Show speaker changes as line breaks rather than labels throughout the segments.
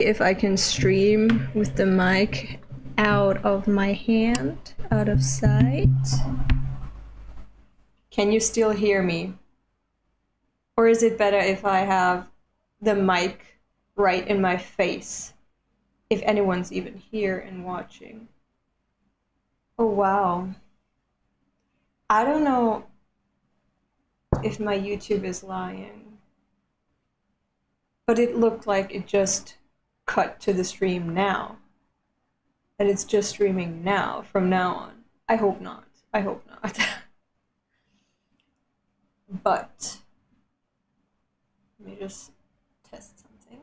if I can stream with the mic out of my hand, out of sight. Can you still hear me? Or is it better if I have the mic right in my face? If anyone's even here and watching. Oh wow. I don't know if my YouTube is lying. But it looked like it just cut to the stream now. And it's just streaming now, from now on. I hope not. I hope not. But let me just test something.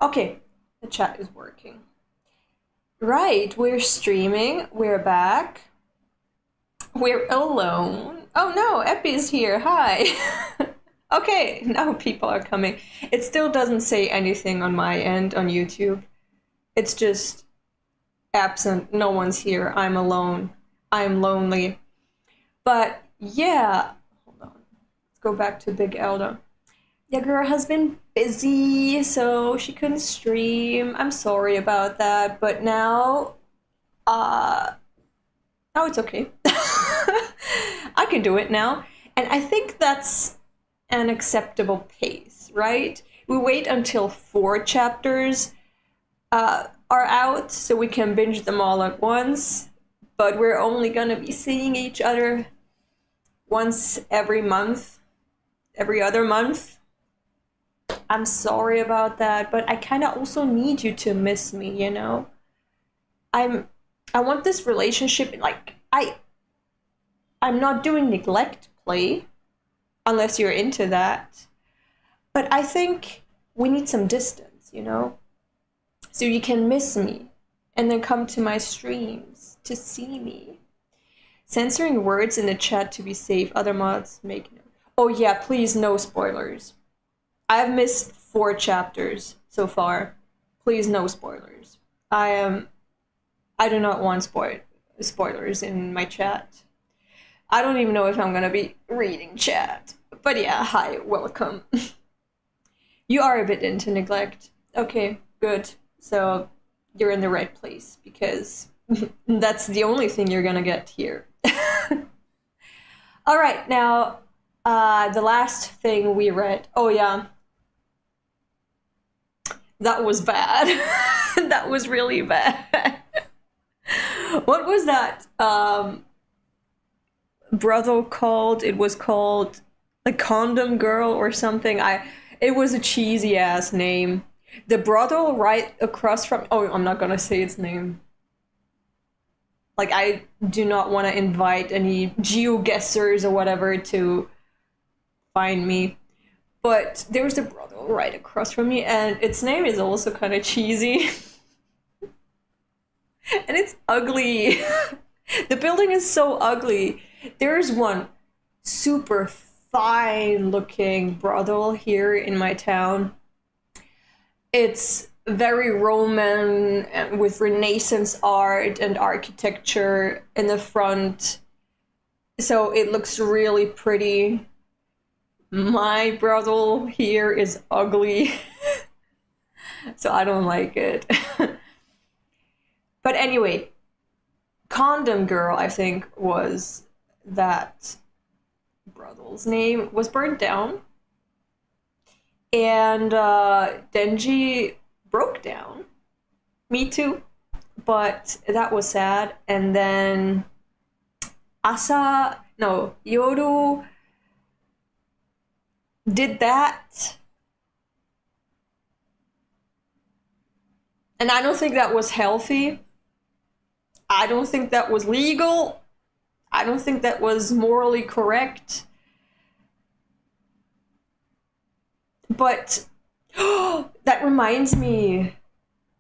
Okay, the chat is working. Right, we're streaming. We're back. We're alone. Oh no, Epi's here. Hi. Okay, now people are coming. It still doesn't say anything on my end on YouTube. It's just absent. No one's here. I'm alone. I'm lonely. But yeah, hold on. Let's go back to Big Elda. Yeah, girl has been busy, so she couldn't stream. I'm sorry about that, but now it's okay. I can do it now. And I think that's an acceptable pace, right? We wait until 4 chapters are out so we can binge them all at once, but we're only gonna be seeing each other once every month, every other month. I'm sorry about that, but I kind of also need you to miss me, you know? I want this relationship, like, I'm not doing neglect play, unless you're into that. But I think we need some distance, you know? So you can miss me, and then come to my streams to see me. Censoring words in the chat to be safe, other mods make no. Oh yeah, please no spoilers. I've missed 4 chapters so far. Please no spoilers. I do not want spoilers in my chat. I don't even know if I'm gonna be reading chat. But yeah, hi, welcome. You are a bit into neglect. Okay, good. So you're in the right place, because that's the only thing you're gonna get here. Alright, now, the last thing we read. Oh yeah. That was bad. That was really bad. What was that brothel called? It was called like Condom Girl or something. It was a cheesy ass name. The brothel right across from, oh, I'm not gonna say its name. Like, I do not want to invite any geoguessers or whatever to find me. But there was a brothel right across from me, and its name is also kind of cheesy. And it's ugly. The building is so ugly. There's one super fine looking brothel here in my town. It's very Roman and with Renaissance art and architecture in the front. So it looks really pretty. My brothel here is ugly. So I don't like it. But anyway, Condom Girl, I think, was that brothel's name, was burned down. And Denji broke down. Me too. But that was sad. And then Yoru did that. And I don't think that was healthy. I don't think that was legal. I don't think that was morally correct. But that reminds me,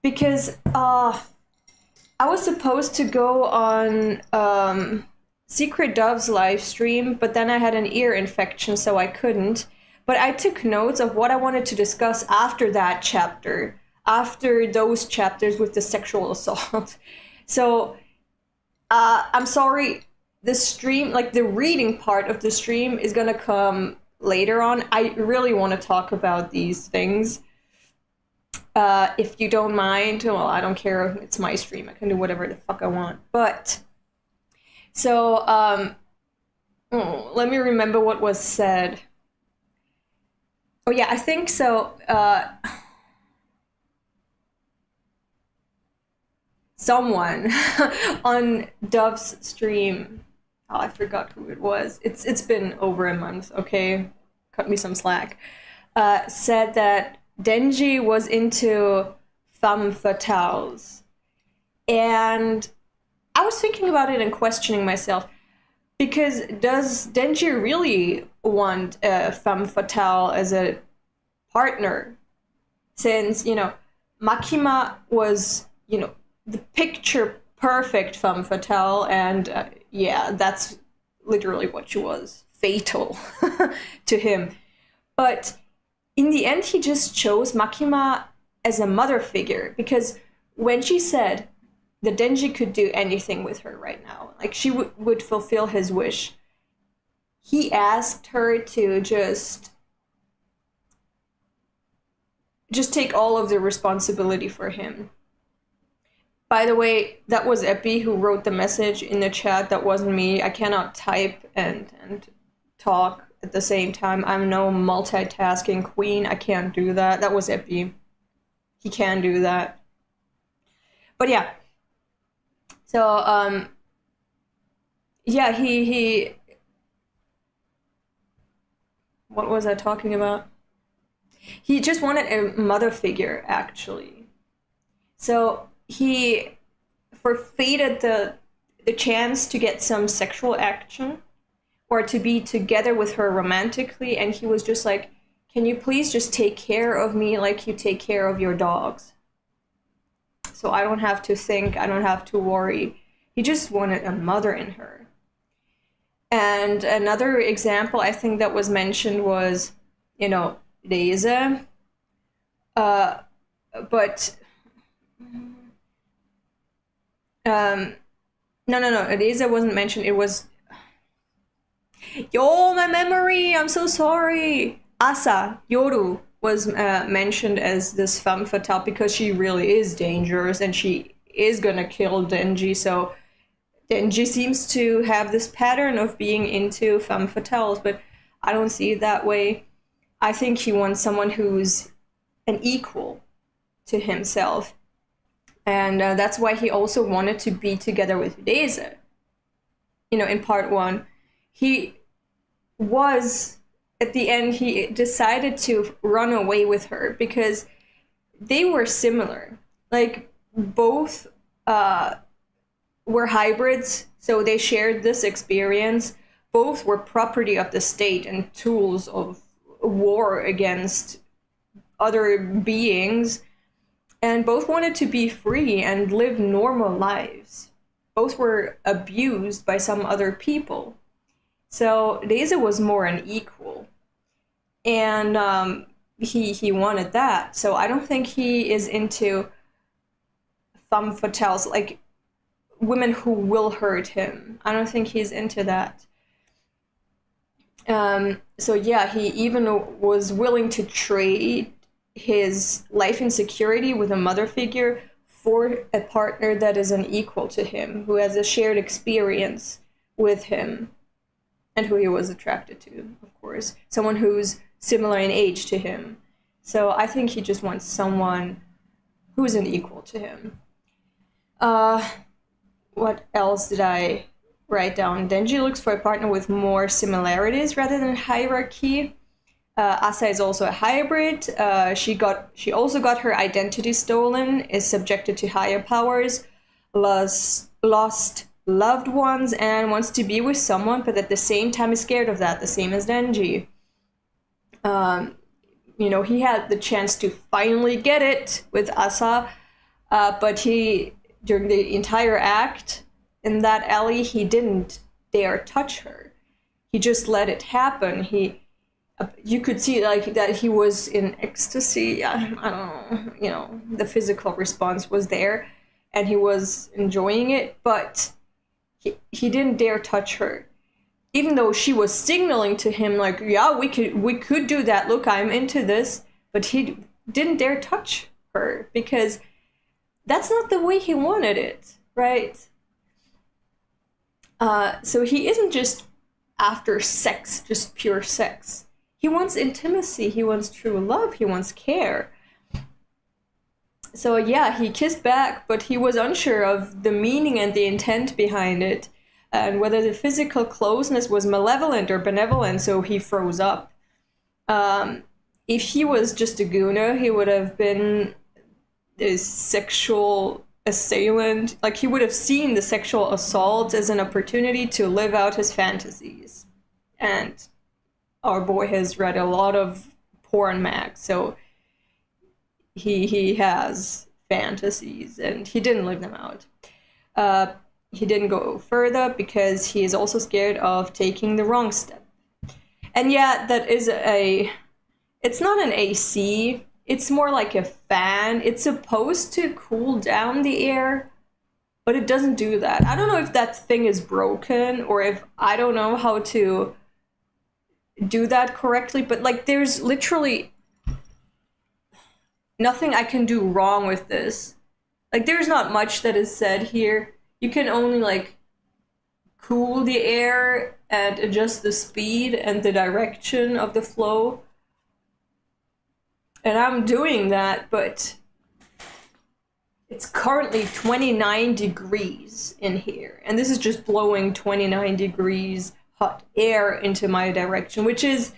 because I was supposed to go on Secret Dove's live stream, but then I had an ear infection, so I couldn't. But I took notes of what I wanted to discuss after that chapter, after those chapters with the sexual assault. So I'm sorry, the stream, like the reading part of the stream is gonna come later on. I really want to talk about these things. If you don't mind, well, I don't care. It's my stream. I can do whatever the fuck I want. But so let me remember what was said. Oh yeah, I think so. Someone on Dove's stream. Oh, I forgot who it was. It's been over a month. Okay, cut me some slack. Said that Denji was into femme fatales, and I was thinking about it and questioning myself, because does Denji really want a femme fatale as a partner? Since, Makima was, the picture perfect femme fatale, and yeah, that's literally what she was. Fatal to him. But in the end, he just chose Makima as a mother figure, because when she said that Denji could do anything with her right now, like she would fulfill his wish, he asked her to just take all of the responsibility for him. By the way, that was Epi who wrote the message in the chat. That wasn't me. I cannot type and talk at the same time. I'm no multitasking queen. I can't do that. That was Epi. He can do that. But yeah. So, yeah, he what was I talking about? He just wanted a mother figure, actually. So he forfeited the chance to get some sexual action or to be together with her romantically, and he was just like, can you please just take care of me like you take care of your dogs? So I don't have to think, I don't have to worry. He just wanted a mother in her. And another example I think that was mentioned was, Reise. But no, Reise wasn't mentioned. It was, my memory, I'm so sorry. Asa, Yoru, was mentioned as this femme fatale because she really is dangerous and she is gonna kill Denji. So Denji seems to have this pattern of being into femme fatales, but I don't see it that way. I think he wants someone who's an equal to himself. And that's why he also wanted to be together with Reise. In part one, he was, at the end, he decided to run away with her because they were similar. Like, both were hybrids, so they shared this experience. Both were property of the state and tools of war against other beings. And both wanted to be free and live normal lives. Both were abused by some other people. So Reise was more an equal. And he wanted that. So I don't think he is into femme fatales, like women who will hurt him. I don't think he's into that. So yeah, he even was willing to trade his life insecurity with a mother figure for a partner that is an equal to him, who has a shared experience with him and who he was attracted to, of course. Someone who's similar in age to him. So I think he just wants someone who's an equal to him. What else did I write down? Denji looks for a partner with more similarities rather than hierarchy. Asa is also a hybrid. She also got her identity stolen, is subjected to higher powers, lost loved ones, and wants to be with someone, but at the same time is scared of that, the same as Denji. He had the chance to finally get it with Asa, but during the entire act in that alley, he didn't dare touch her. He just let it happen. You could see like that he was in ecstasy. I don't know, the physical response was there and he was enjoying it, but he didn't dare touch her. even though she was signaling to him like, yeah, we could do that, look, I'm into this, but he didn't dare touch her because that's not the way he wanted it, right? So he isn't just after sex, just pure sex. He wants intimacy, he wants true love, he wants care. So yeah, he kissed back, but he was unsure of the meaning and the intent behind it, and whether the physical closeness was malevolent or benevolent, so he froze up. If he was just a gooner, he would have been a sexual assailant. Like, he would have seen the sexual assault as an opportunity to live out his fantasies. And our boy has read a lot of porn mag, so he has fantasies, and he didn't live them out. He didn't go further because he is also scared of taking the wrong step. And yeah, that is it's not an AC, it's more like a fan. It's supposed to cool down the air, but it doesn't do that. I don't know if that thing is broken or if I don't know how to do that correctly, but like, there's literally nothing I can do wrong with this. Like, there's not much that is said here. You can only like cool the air and adjust the speed and the direction of the flow. And I'm doing that, but it's currently 29 degrees in here. And this is just blowing 29 degrees hot air into my direction, which is,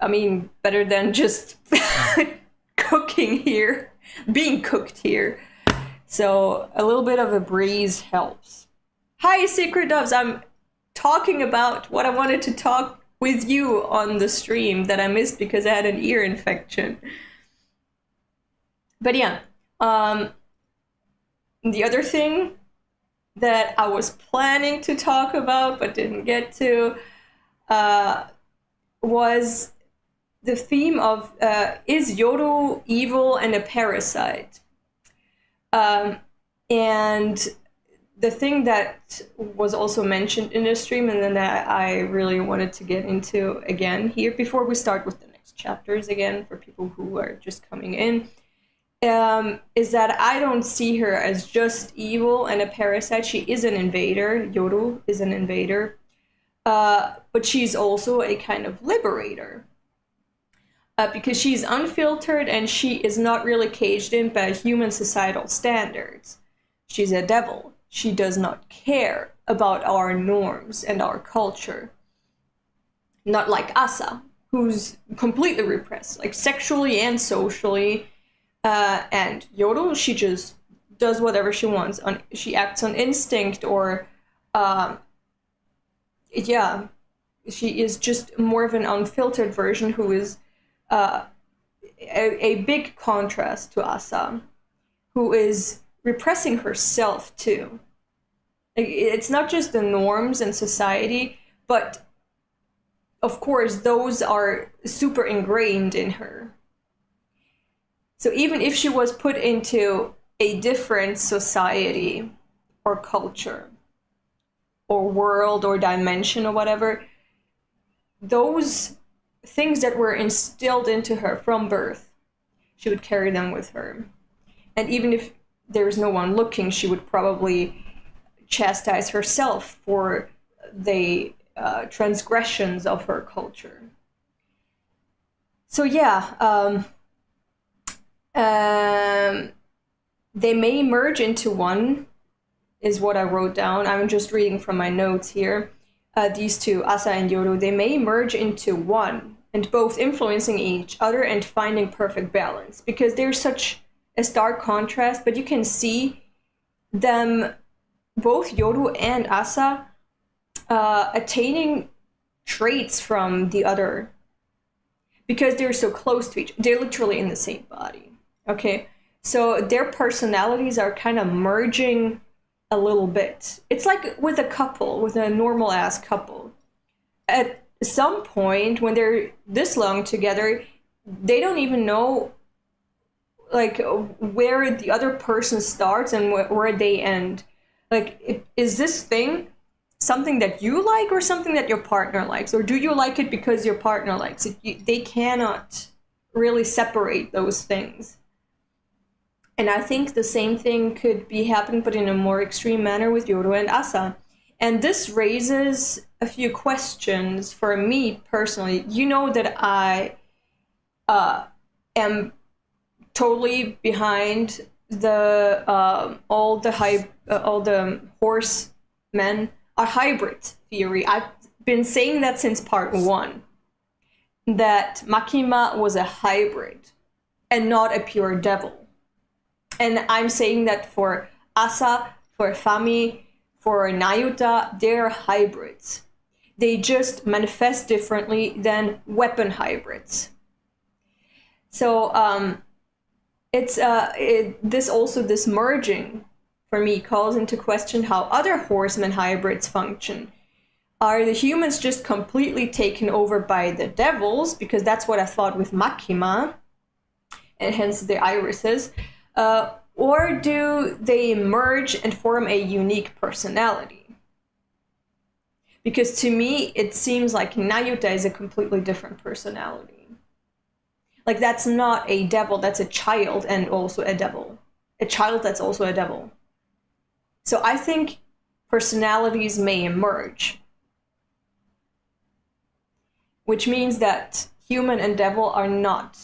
I mean, better than just cooking here, being cooked here. So a little bit of a breeze helps. Hi, Secret Doves. I'm talking about what I wanted to talk with you on the stream that I missed because I had an ear infection. But yeah, the other thing that I was planning to talk about but didn't get to was the theme of is Yoru evil and a parasite? And the thing that was also mentioned in the stream, and then that I really wanted to get into again here before we start with the next chapters again for people who are just coming in, is that I don't see her as just evil and a parasite. She is an invader. Yoru is an invader. But she's also a kind of liberator. Because she's unfiltered and she is not really caged in by human societal standards. She's a devil. She does not care about our norms and our culture. Not like Asa, who's completely repressed, like sexually and socially. And Yoru, she just does whatever she wants. She acts on instinct, or yeah, she is just more of an unfiltered version who is a big contrast to Asa, who is repressing herself too. It's not just the norms and society, but of course those are super ingrained in her. So even if she was put into a different society or culture or world or dimension or whatever, those things that were instilled into her from birth, she would carry them with her. And even if there's no one looking, she would probably chastise herself for the transgressions of her culture. So yeah, they may merge into one, is what I wrote down. I'm just reading from my notes here. These two, Asa and Yoru, they may merge into one, and both influencing each other and finding perfect balance, because there's such a stark contrast, but you can see them, both Yoru and Asa, attaining traits from the other, because they're so close to each other. They're literally in the same body, okay? So their personalities are kind of merging a little bit. It's like with a couple, with a normal ass couple. At some point, when they're this long together, they don't even know like where the other person starts and where they end. Like, is this thing something that you like or something that your partner likes? Or do you like it because your partner likes it? They cannot really separate those things. And I think the same thing could be happening, but in a more extreme manner with Yoru and Asa. And this raises a few questions for me personally. You know that I am totally behind the all the horsemen are hybrid theory. I've been saying that since part 1, that Makima was a hybrid and not a pure devil. And I'm saying that for Asa, for Fami, for Nayuta, they're hybrids. They just manifest differently than weapon hybrids. So this merging for me calls into question how other horseman hybrids function. Are the humans just completely taken over by the devils? Because that's what I thought with Makima, and hence the irises. Or do they merge and form a unique personality? Because to me, it seems like Nayuta is a completely different personality. Like, that's not a devil, that's a child and also a devil. A child that's also a devil. So I think personalities may emerge. Which means that human and devil are not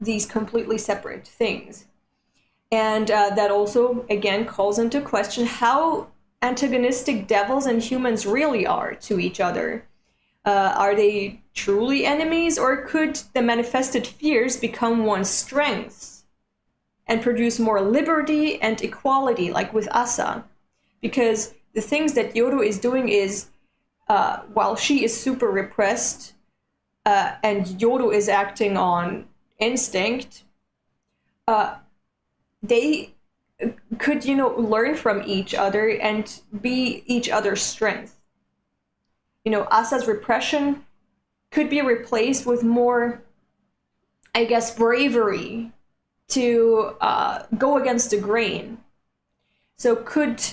these completely separate things. And that also, again, calls into question how antagonistic devils and humans really are to each other. Are they truly enemies, or could the manifested fears become one's strengths and produce more liberty and equality, like with Asa? Because the things that Yoru is doing is, while she is super repressed and Yoru is acting on instinct, they could, learn from each other and be each other's strength. Asa's repression could be replaced with more, I guess, bravery to go against the grain. So could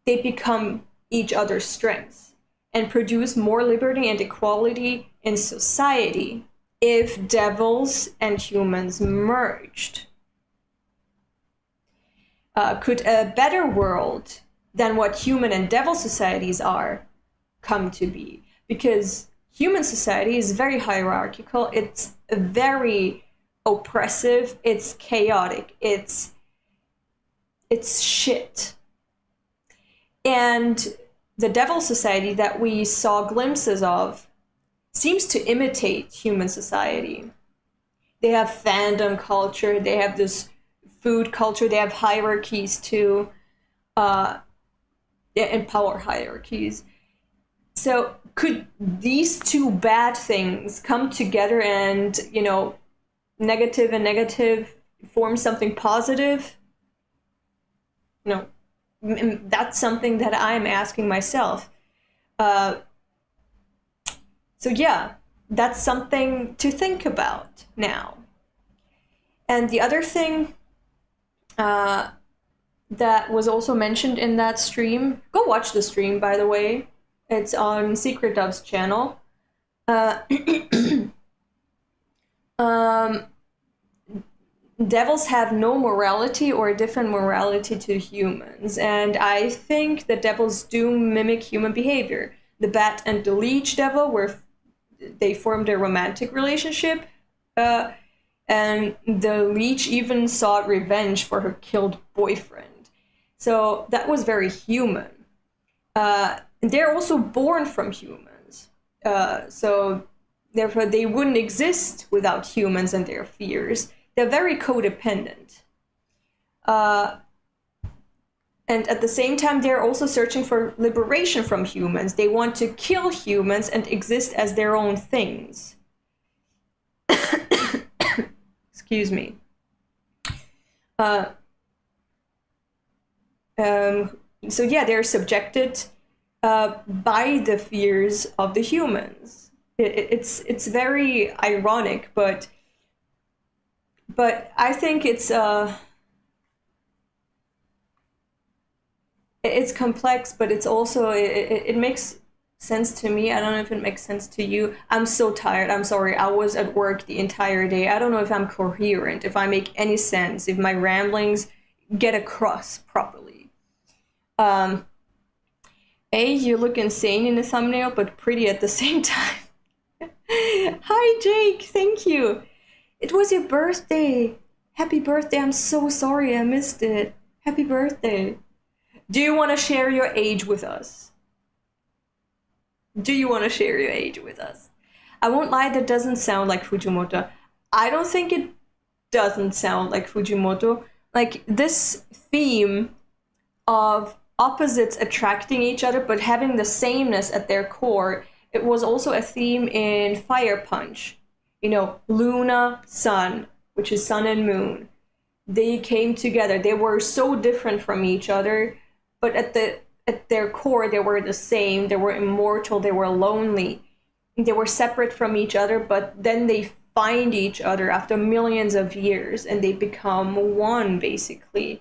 they become each other's strengths and produce more liberty and equality in society if devils and humans merged? Could a better world than what human and devil societies are come to be? Because human society is very hierarchical, it's very oppressive, it's chaotic, it's shit. And the devil society that we saw glimpses of seems to imitate human society. They have fandom culture, they have this food culture, they have hierarchies too, and power hierarchies. So could these two bad things come together and, negative and negative form something positive? That's something that I'm asking myself. So yeah, that's something to think about now. And the other thing that was also mentioned in that stream, go watch the stream, by the way. It's on Secret Dove's channel. Devils have no morality or a different morality to humans, and I think that devils do mimic human behavior. The bat and the leech devil, where they formed a romantic relationship, and the leech even sought revenge for her killed boyfriend. So that was very human. They're also born from humans. So therefore they wouldn't exist without humans and their fears. They're very codependent. And at the same time, they're also searching for liberation from humans. They want to kill humans and exist as their own things. Excuse me. So yeah, they're subjected by the fears of the humans. It's very ironic, but I think it's it's complex, but it's also it makes sense to me. I don't know if it makes sense to you. I'm so tired. I'm sorry. I was at work the entire day. I don't know if I'm coherent, if I make any sense, if my ramblings get across properly. Um, you look insane in the thumbnail, but pretty at the same time. Hi, Jake. Thank you. It was your birthday. Happy birthday. I'm so sorry I missed it. Happy birthday. Do you want to share your age with us? Do you want to share your age with us? I won't lie, that doesn't sound like Fujimoto. I don't think it doesn't sound like Fujimoto. Like, this theme of opposites attracting each other but having the sameness at their core, it was also a theme in Fire Punch. You know, Luna, Sun, which is sun and moon. They came together. They were so different from each other, but at their core, they were the same. They were immortal. They were lonely. They were separate from each other, but then they find each other after millions of years and they become one, basically.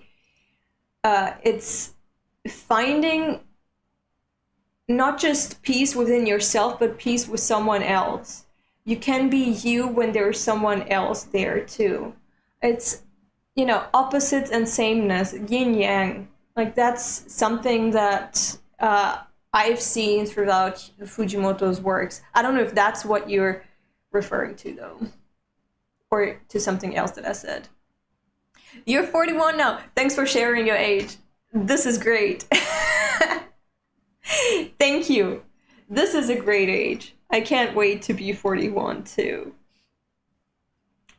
It's finding not just peace within yourself, but peace with someone else. You can be you when there's someone else there too. It's, you know, opposites and sameness, yin yang. Like, that's something that I've seen throughout Fujimoto's works. I don't know if that's what you're referring to, though, or to something else that I said. You're 41 now. Thanks for sharing your age. This is great. Thank you. This is a great age. I can't wait to be 41, too.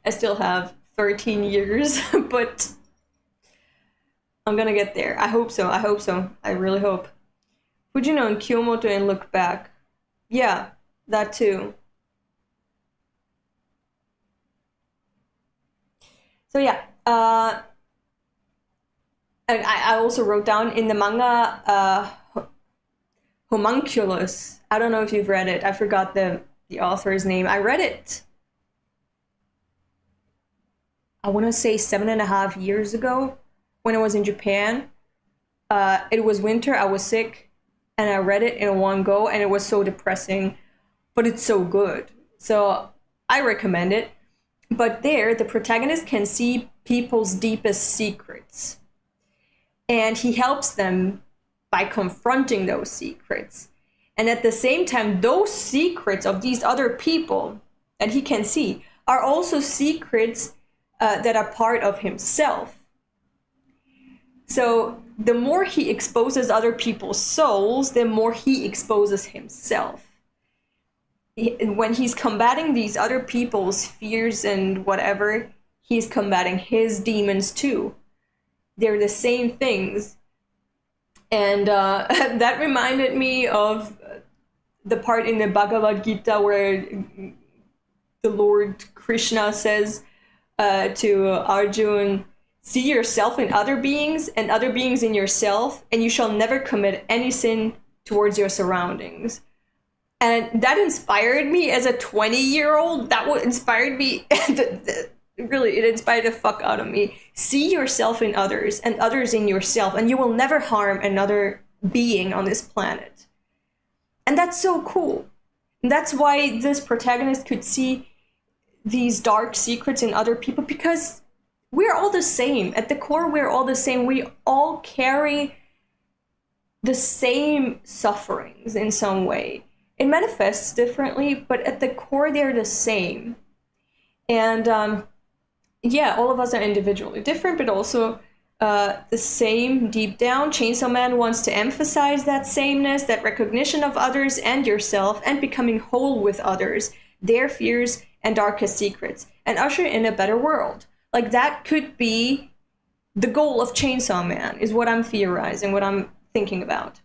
I still have 13 years, but I'm gonna get there. I hope so. I hope so. I really hope. Fujino and Kyomoto and look back. Yeah, that too. So yeah, and I also wrote down in the manga, Homunculus. I don't know if you've read it. I forgot the author's name. I read it, I want to say 7.5 years ago when I was in Japan. It was winter, I was sick, and I read it in one go, and it was so depressing, but it's so good. So I recommend it. But there, the protagonist can see people's deepest secrets. And he helps them by confronting those secrets. And at the same time, those secrets of these other people that he can see are also secrets that are part of himself. So the more he exposes other people's souls, the more he exposes himself. When he's combating these other people's fears and whatever, he's combating his demons too. They're the same things. And that reminded me of the part in the Bhagavad Gita where the Lord Krishna says to Arjuna, see yourself in other beings and other beings in yourself, and you shall never commit any sin towards your surroundings. And that inspired me as a 20-year-old. That inspired me. Really, it inspired the fuck out of me. See yourself in others and others in yourself, and you will never harm another being on this planet. And that's so cool. And that's why this protagonist could see these dark secrets in other people, because we're all the same. At the core, we're all the same. We all carry the same sufferings in some way. It manifests differently, but at the core, they're the same. And yeah, all of us are individually different, but also the same deep down. Chainsaw Man wants to emphasize that sameness, that recognition of others and yourself, and becoming whole with others, their fears and darkest secrets, and usher in a better world. Like, that could be the goal of Chainsaw Man, is what I'm theorizing, what I'm thinking about.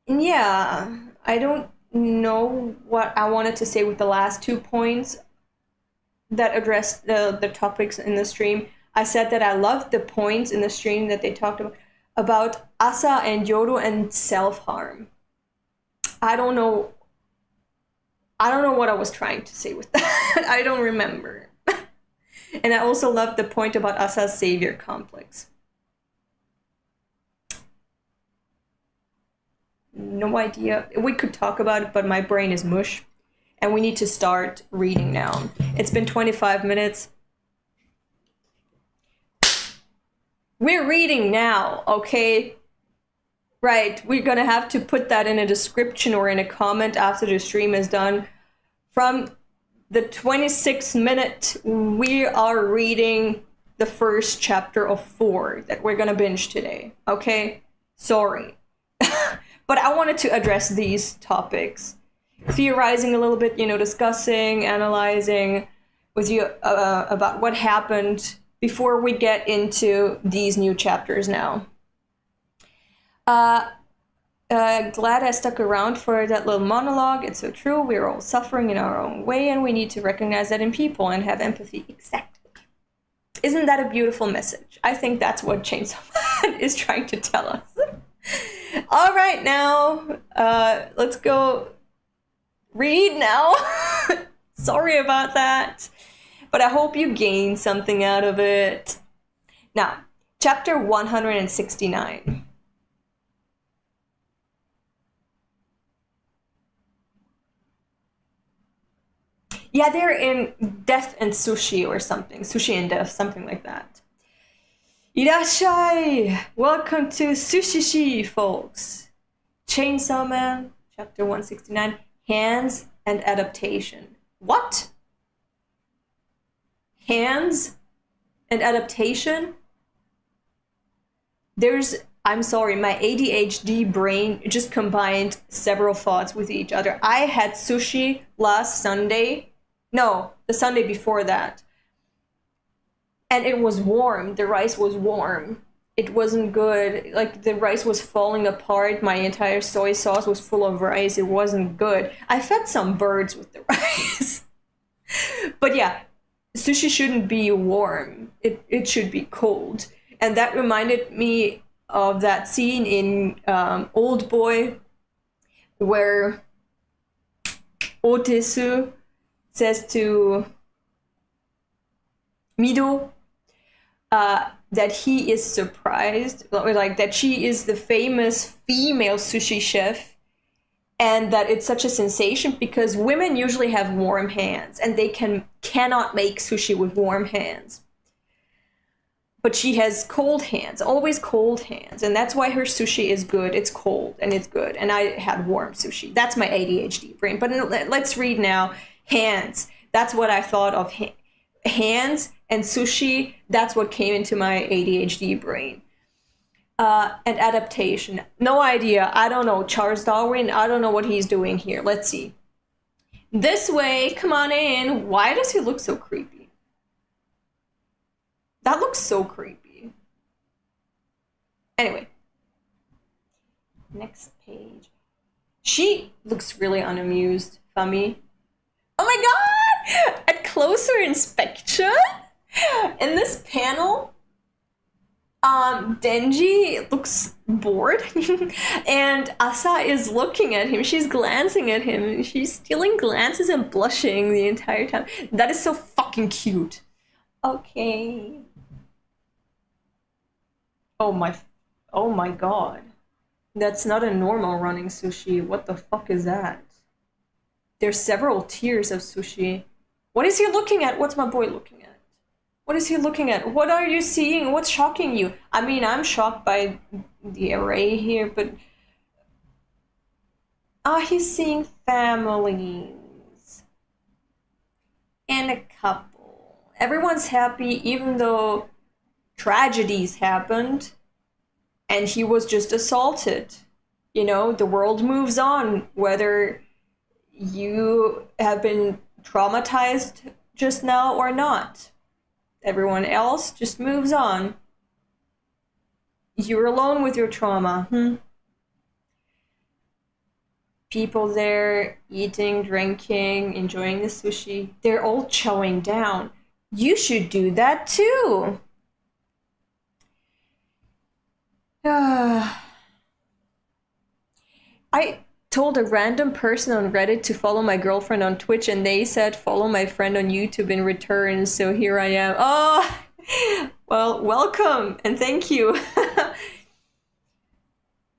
Yeah, I don't know what I wanted to say with the last 2 points that addressed the topics in the stream. I said that I loved the points in the stream that they talked about asa and yoru and self-harm. I don't know what I was trying to say with that. I don't remember. And I also love the point about Asa's savior complex. No idea. We could talk about it, but my brain is mush. And we need to start reading now. It's been 25 minutes. We're reading now, okay? Right, we're gonna have to put that in a description or in a comment after the stream is done. From the 26th minute, we are reading the first chapter of 4 that we're gonna binge today, okay? Sorry. But I wanted to address these topics. Theorizing a little bit, discussing, analyzing with you about what happened before we get into these new chapters now. Glad I stuck around for that little monologue. It's so true. We're all suffering in our own way, and we need to recognize that in people and have empathy. Exactly. Isn't that a beautiful message? I think that's what Chainsaw Man is trying to tell us. All right, now, let's go read now. Sorry about that. But I hope you gained something out of it. Now, chapter 169. Yeah, they're in Death and Sushi or something. Sushi and Death, something like that. Irashai! Welcome to Sushi, folks. Chainsaw Man, chapter 169. Hands and adaptation. What? Hands and adaptation? I'm sorry, my ADHD brain just combined several thoughts with each other. I had sushi last Sunday. No, the Sunday before that. And it was warm. The rice was warm. It wasn't good. Like, the rice was falling apart. My entire soy sauce was full of rice. It wasn't good. I fed some birds with the rice. But yeah, sushi shouldn't be warm. It should be cold. And that reminded me of that scene in Old Boy where Otesu says to Mido that he is surprised, like that she is the famous female sushi chef, and that it's such a sensation because women usually have warm hands and they cannot make sushi with warm hands. But she has cold hands, always cold hands, and that's why her sushi is good. It's cold and it's good. And I had warm sushi. That's my ADHD brain. But let's read now. Hands. That's what I thought of. Hands and sushi. That's what came into my ADHD brain. And adaptation. No idea. I don't know. Charles Darwin. I don't know what he's doing here. Let's see. This way. Come on in. Why does he look so creepy? That looks so creepy. Anyway. Next page. She looks really unamused, Fami. Oh my god! At closer inspection? In this panel, Denji looks bored. And Asa is looking at him. She's glancing at him. She's stealing glances and blushing the entire time. That is so fucking cute. Okay. Oh my god. That's not a normal running sushi. What the fuck is that? There's several tiers of sushi. What is he looking at? What's my boy looking at? What is he looking at? What are you seeing? What's shocking you? I mean, I'm shocked by the array here, but... he's seeing families. And a couple. Everyone's happy, even though tragedies happened, and he was just assaulted. You know, the world moves on, whether you have been traumatized just now or not. Everyone else just moves on. You're alone with your trauma. People there eating, drinking, enjoying the sushi. They're all chowing down. You should do that too. told a random person on Reddit to follow my girlfriend on Twitch, and they said follow my friend on YouTube in return, so here I am. Oh, well, welcome, and thank you.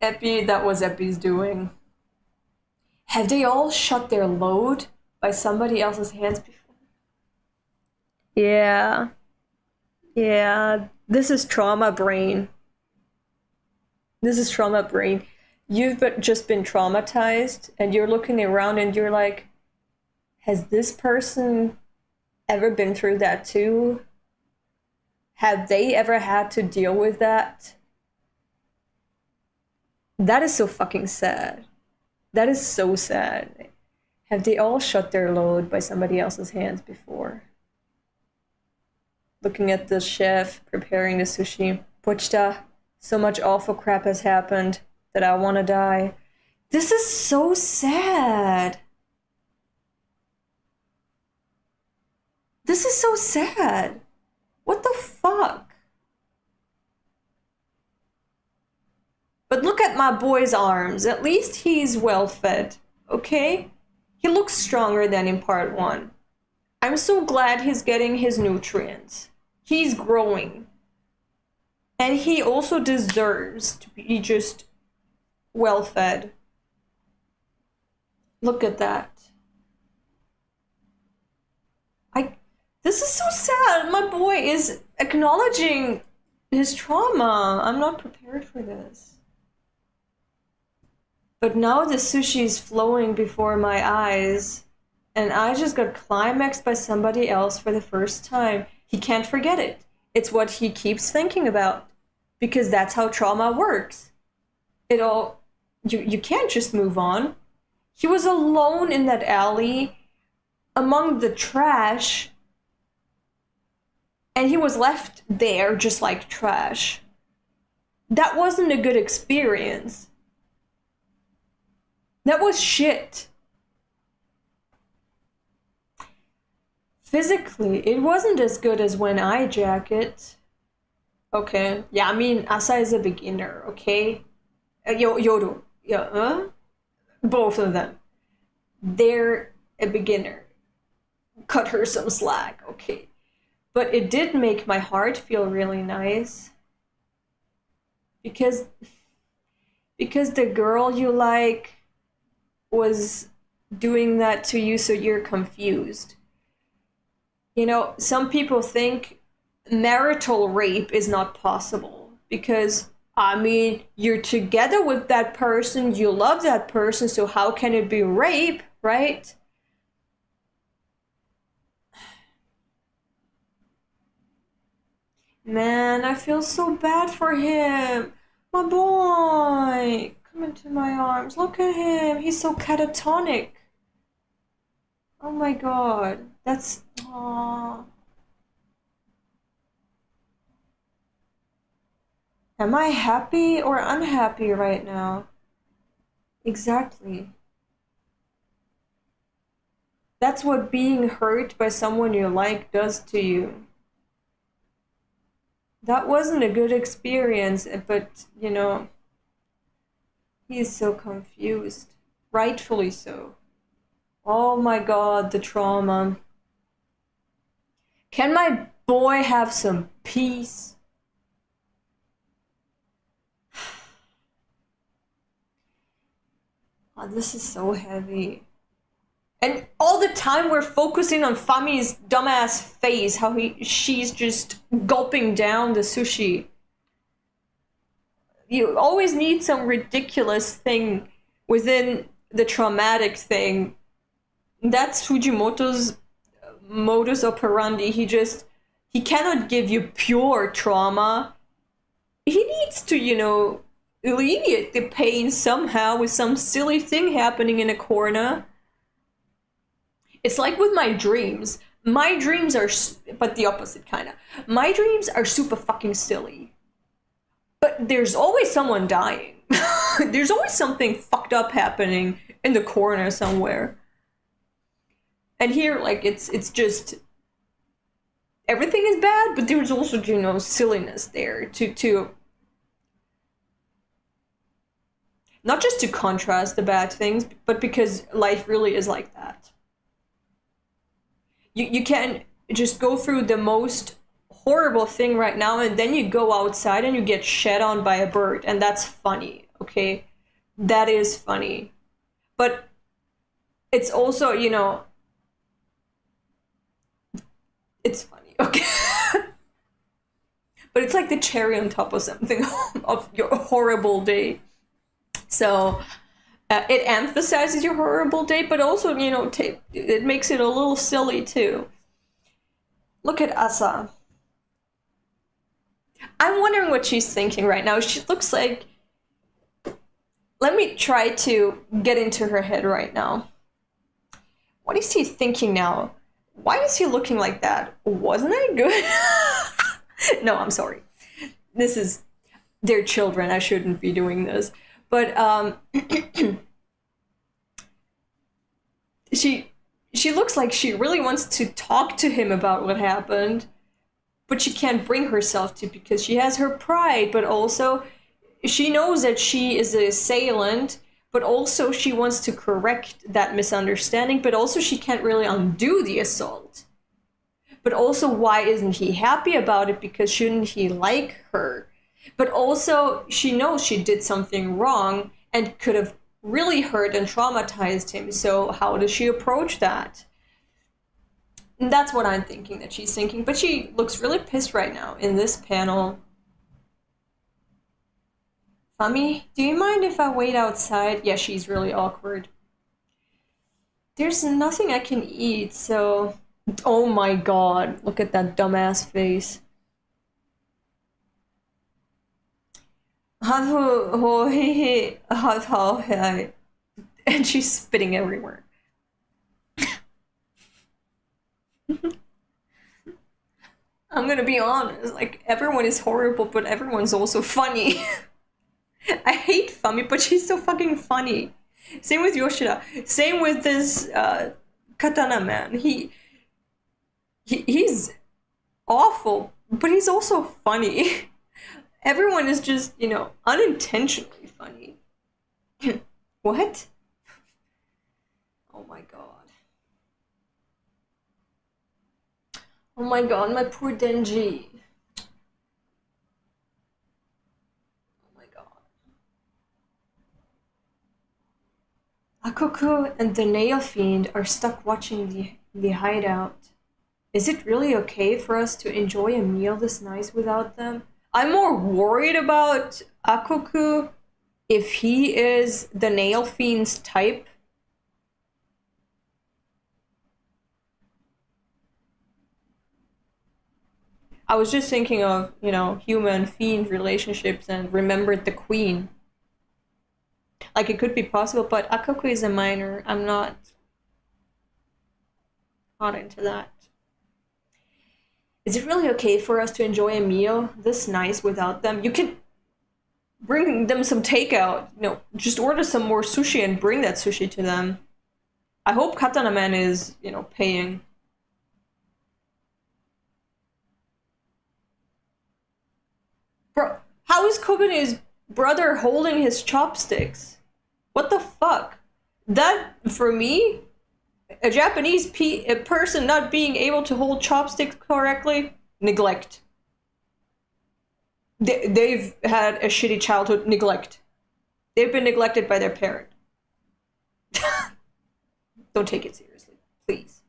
Epi, that was Epi's doing. Have they all shut their load by somebody else's hands before? Yeah. Yeah. This is trauma brain. This is trauma brain. You've just been traumatized and you're looking around and you're like, has this person ever been through that too? Have they ever had to deal with that? That is so fucking sad. That is so sad. Have they all shut their load by somebody else's hands before? Looking at the chef preparing the sushi. Pochita, so much awful crap has happened that I want to die. This is so sad. This is so sad. What the fuck? But look at my boy's arms. At least he's well fed, okay? He looks stronger than in part 1. I'm so glad he's getting his nutrients. He's growing. And he also deserves to be just well fed. Look at that. This is so sad. My boy is acknowledging his trauma. I'm not prepared for this. But now the sushi is flowing before my eyes, and I just got climaxed by somebody else for the first time. He can't forget it. It's what he keeps thinking about, because that's how trauma works. You can't just move on. He was alone in that alley, among the trash, and he was left there just like trash. That wasn't a good experience. That was shit. Physically, it wasn't as good as when I jacket. Okay, yeah, I mean, Asa is a beginner, okay? Yoru, yeah, both of them. They're a beginner. Cut her some slack, okay? But it did make my heart feel really nice. Because the girl you like was doing that to you, so you're confused. You know, some people think marital rape is not possible because, I mean, you're together with that person, you love that person, so how can it be rape, right? Man, I feel so bad for him. My boy, come into my arms. Look at him. He's so catatonic. Oh my god. That's... Aww. Am I happy or unhappy right now? Exactly. That's what being hurt by someone you like does to you. That wasn't a good experience, but, you know, he is so confused. Rightfully so. Oh my god, the trauma. Can my boy have some peace? Oh, this is so heavy. And all the time we're focusing on Fami's dumbass face, how she's just gulping down the sushi. You always need some ridiculous thing within the traumatic thing. That's Fujimoto's modus operandi. He cannot give you pure trauma. He needs to, you know, alleviate the pain somehow with some silly thing happening in a corner. It's like with my dreams. My dreams are, but the opposite kind of. My dreams are super fucking silly. But there's always someone dying. There's always something fucked up happening in the corner somewhere. And here, like, it's just... Everything is bad, but there's also, you know, silliness there to... Not just to contrast the bad things, but because life really is like that. You can just go through the most horrible thing right now, and then you go outside and you get shed on by a bird, and that's funny, okay? That is funny. But it's also, it's funny, okay? But it's like the cherry on top of something of your horrible day. So it emphasizes your horrible day, but also, it makes it a little silly too. Look at Asa. I'm wondering what she's thinking right now. She looks like... Let me try to get into her head right now. What is he thinking now? Why is he looking like that? Wasn't I good? No, I'm sorry. They're children. I shouldn't be doing this. But she looks like she really wants to talk to him about what happened, but she can't bring herself to because she has her pride, but also she knows that she is the assailant, but also she wants to correct that misunderstanding, but also she can't really undo the assault. But also, why isn't he happy about it? Because shouldn't he like her? But also, she knows she did something wrong and could have really hurt and traumatized him. So how does she approach that? And that's what I'm thinking that she's thinking. But she looks really pissed right now in this panel. Fami, do you mind if I wait outside? Yeah, she's really awkward. There's nothing I can eat, so... Oh my god, look at that dumbass face. And she's spitting everywhere. I'm gonna be honest, like, everyone is horrible, but everyone's also funny. I hate Fami, but she's so fucking funny. Same with Yoshida. Same with this Katana man. He's awful, but he's also funny. Everyone is just, unintentionally funny. What? Oh my god. Oh my god, my poor Denji. Oh my god. Akoku and the Nail Fiend are stuck watching the hideout. Is it really okay for us to enjoy a meal this nice without them? I'm more worried about Akoku if he is the Nail Fiend's type. I was just thinking of, human-fiend relationships and remembered the queen. Like, it could be possible, but Akoku is a minor. I'm not into that. Is it really okay for us to enjoy a meal this nice without them? You can bring them some takeout. Just order some more sushi and bring that sushi to them. I hope Katana Man is, paying. Bro, how is Kobane's brother holding his chopsticks? What the fuck? That, for me, a Japanese person not being able to hold chopsticks correctly, neglect. They've had a shitty childhood, neglect. They've been neglected by their parent. Don't take it seriously, please.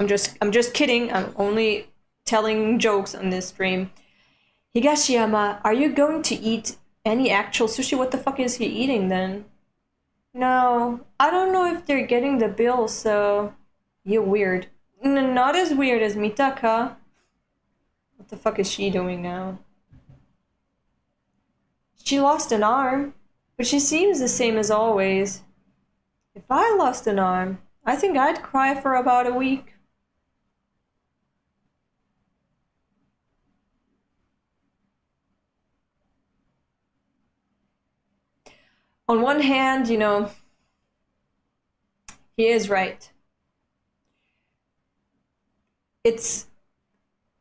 I'm just kidding. I'm only telling jokes on this stream. Higashiyama, are you going to eat any actual sushi? What the fuck is he eating then? No, I don't know if they're getting the bill, so... You're weird. Not as weird as Mitaka. What the fuck is she doing now? She lost an arm, but she seems the same as always. If I lost an arm, I think I'd cry for about a week. On one hand, he is right. It's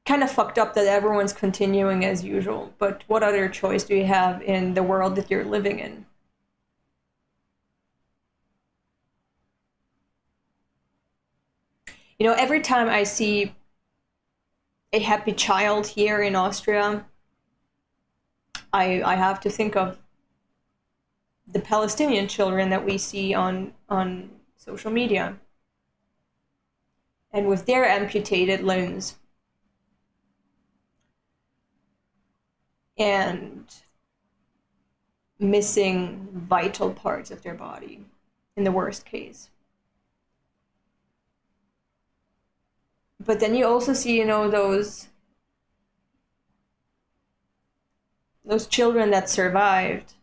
kind of fucked up that everyone's continuing as usual, but what other choice do you have in the world that you're living in? You know, every time I see a happy child here in Austria, I have to think of the Palestinian children that we see on social media. And with their amputated limbs. And missing vital parts of their body, in the worst case. But then you also see, you know, those children that survived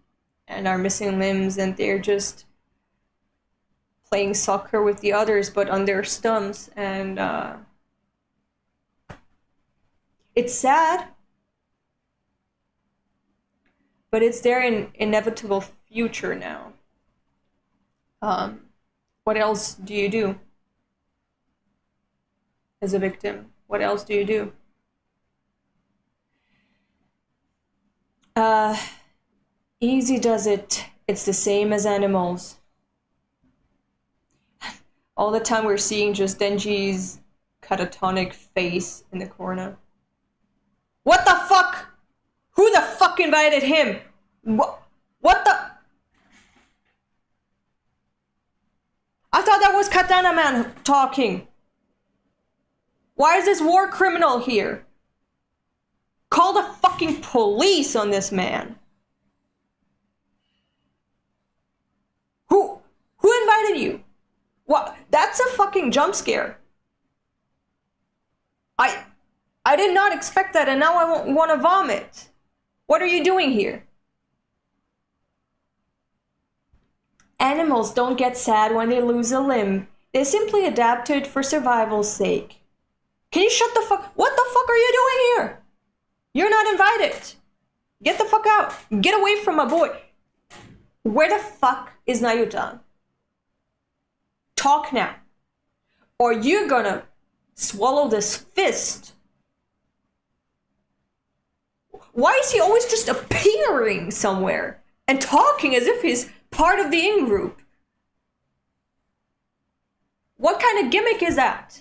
and are missing limbs, and they're just playing soccer with the others, but on their stumps, and it's sad, but it's their inevitable future now. What else do you do as a victim? What else do you do? Easy does it. It's the same as animals. All the time we're seeing just Denji's catatonic face in the corner. What the fuck? Who the fuck invited him? What the? I thought that was Katana Man talking. Why is this war criminal here? Call the fucking police on this man. Who invited you? What? That's a fucking jump scare. I did not expect that, and now I want to vomit. What are you doing here? Animals don't get sad when they lose a limb. They simply adapt to it for survival's sake. Can you shut the fuck? What the fuck are you doing here? You're not invited. Get the fuck out. Get away from my boy. Where the fuck is Nayuta? Talk now. Or you're gonna swallow this fist. Why is he always just appearing somewhere and talking as if he's part of the in-group? What kind of gimmick is that?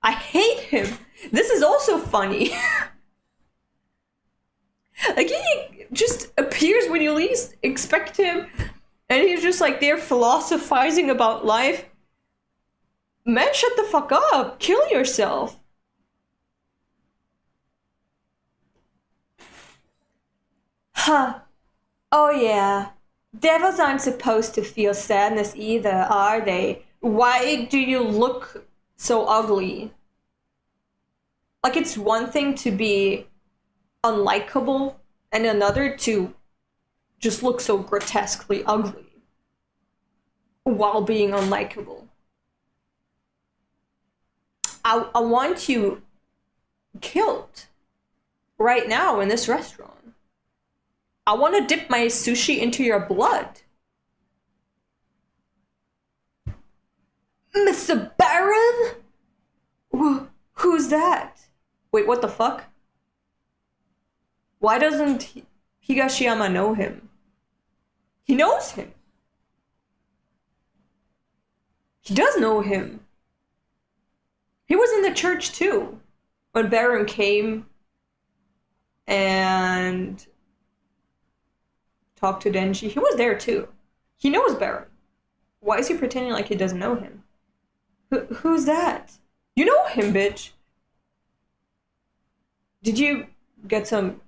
I hate him. This is also funny. Like, he just appears when you least expect him, and he's just like there philosophizing about life. Man, shut the fuck up. Kill yourself. Huh. Oh yeah. Devils aren't supposed to feel sadness either, are they? Why do you look so ugly? Like, it's one thing to be unlikable and another to just look so grotesquely ugly while being unlikable. I want you killed right now in this restaurant. I want to dip my sushi into your blood. Mr. Baron? Who's that? Wait, what the fuck? Why doesn't Higashiyama know him? He knows him. He does know him. He was in the church too when Baron came and talked to Denji. He was there too. He knows Baron. Why is he pretending like he doesn't know him? Who's that? You know him, bitch. Did you get some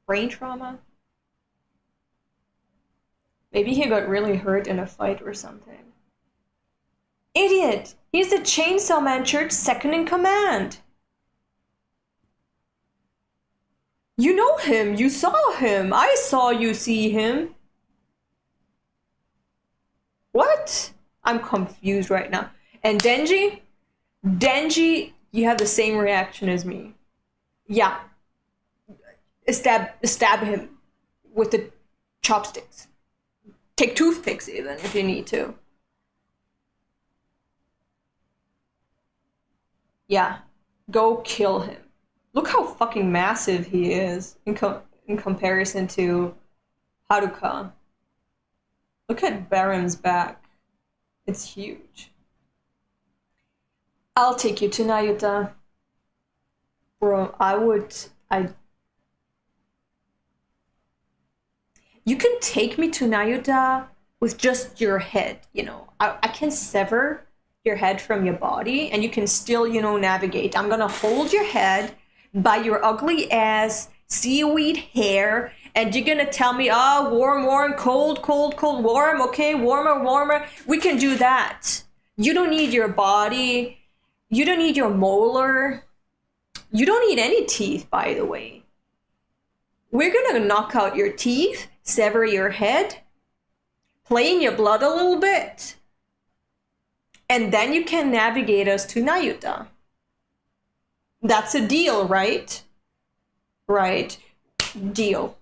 brain trauma? Maybe he got really hurt in a fight or something. Idiot! He's the Chainsaw Man Church's second in command. You know him. You saw him. I saw you see him. What? I'm confused right now. And Denji? Denji, you have the same reaction as me. Yeah. Stab him with the chopsticks. Take toothpicks even if you need to. Yeah. Go kill him. Look how fucking massive he is in comparison to Haruka. Look at Baron's back. It's huge. I'll take you to Nayuta. Bro, you can take me to Nayuta with just your head, you know. I can sever your head from your body and you can still, you know, navigate. I'm gonna hold your head by your ugly ass seaweed hair and you're gonna tell me, warm, warm, cold, cold, cold, warm, okay, warmer, warmer. We can do that. You don't need your body. You don't need your molar. You don't need any teeth, by the way. We're gonna knock out your teeth, sever your head, play in your blood a little bit, and then you can navigate us to Nayuta. That's a deal, right? Right. Deal.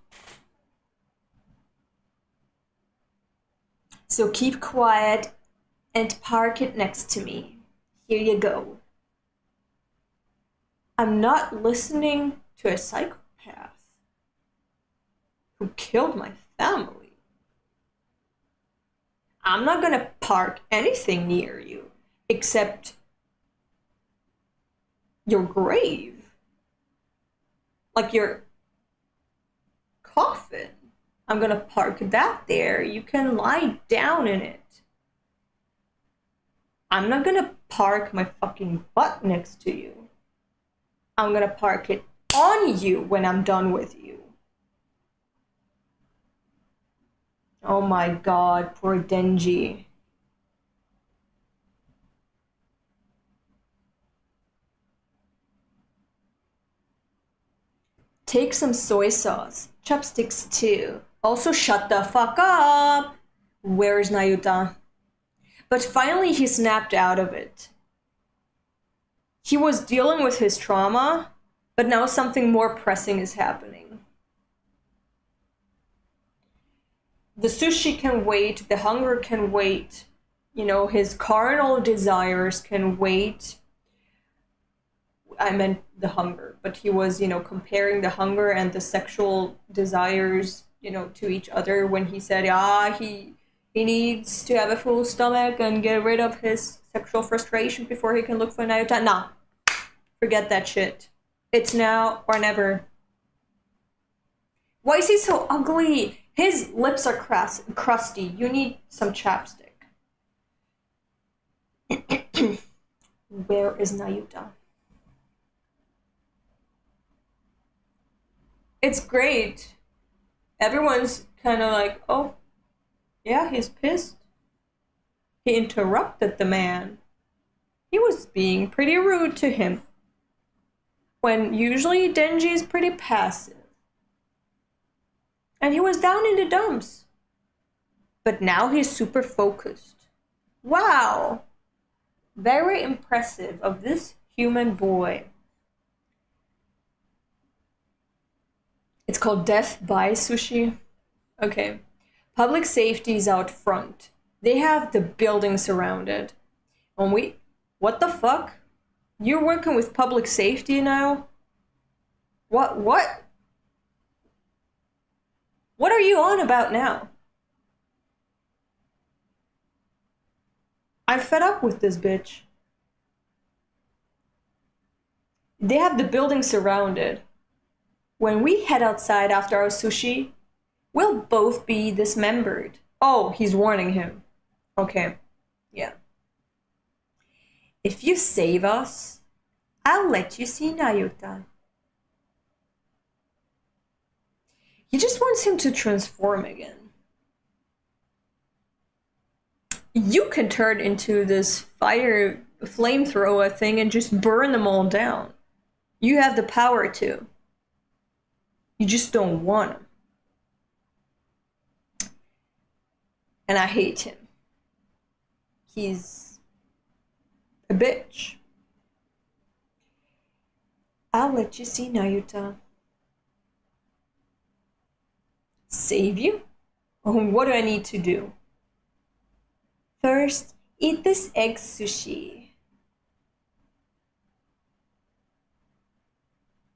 So keep quiet and park it next to me. Here you go. I'm not listening to a psychopath who killed my family. I'm not gonna park anything near you except your grave. Like your coffin. I'm gonna park that there. You can lie down in it. I'm not gonna park my fucking butt next to you. I'm gonna park it on you when I'm done with you. Oh my god, poor Denji. Take some soy sauce. Chopsticks too. Also shut the fuck up! Where's Nayuta? But finally he snapped out of it. He was dealing with his trauma, but now something more pressing is happening. The sushi can wait, the hunger can wait, you know, his carnal desires can wait. I meant the hunger, but he was, you know, comparing the hunger and the sexual desires, you know, to each other when he said, he needs to have a full stomach and get rid of his sexual frustration before he can look for Nayuta. Nah, forget that shit. It's now or never. Why is he so ugly? His lips are crusty. You need some chapstick. Where is Nayuta? It's great. Everyone's kind of like, oh, yeah, he's pissed. He interrupted the man. He was being pretty rude to him. When usually Denji is pretty passive. And he was down in the dumps. But now he's super focused. Wow! Very impressive of this human boy. It's called Death by Sushi. Okay. Public safety is out front. They have the building surrounded. And what the fuck? You're working with public safety now? What? What are you on about now? I'm fed up with this bitch. They have the building surrounded. When we head outside after our sushi, we'll both be dismembered. Oh, he's warning him. Okay, yeah. If you save us, I'll let you see Nayuta. He just wants him to transform again. You can turn into this fire flamethrower thing and just burn them all down. You have the power to. You just don't want him. And I hate him. He's a bitch. I'll let you see Nayuta. Save you? Oh, what do I need to do? First, eat this egg sushi.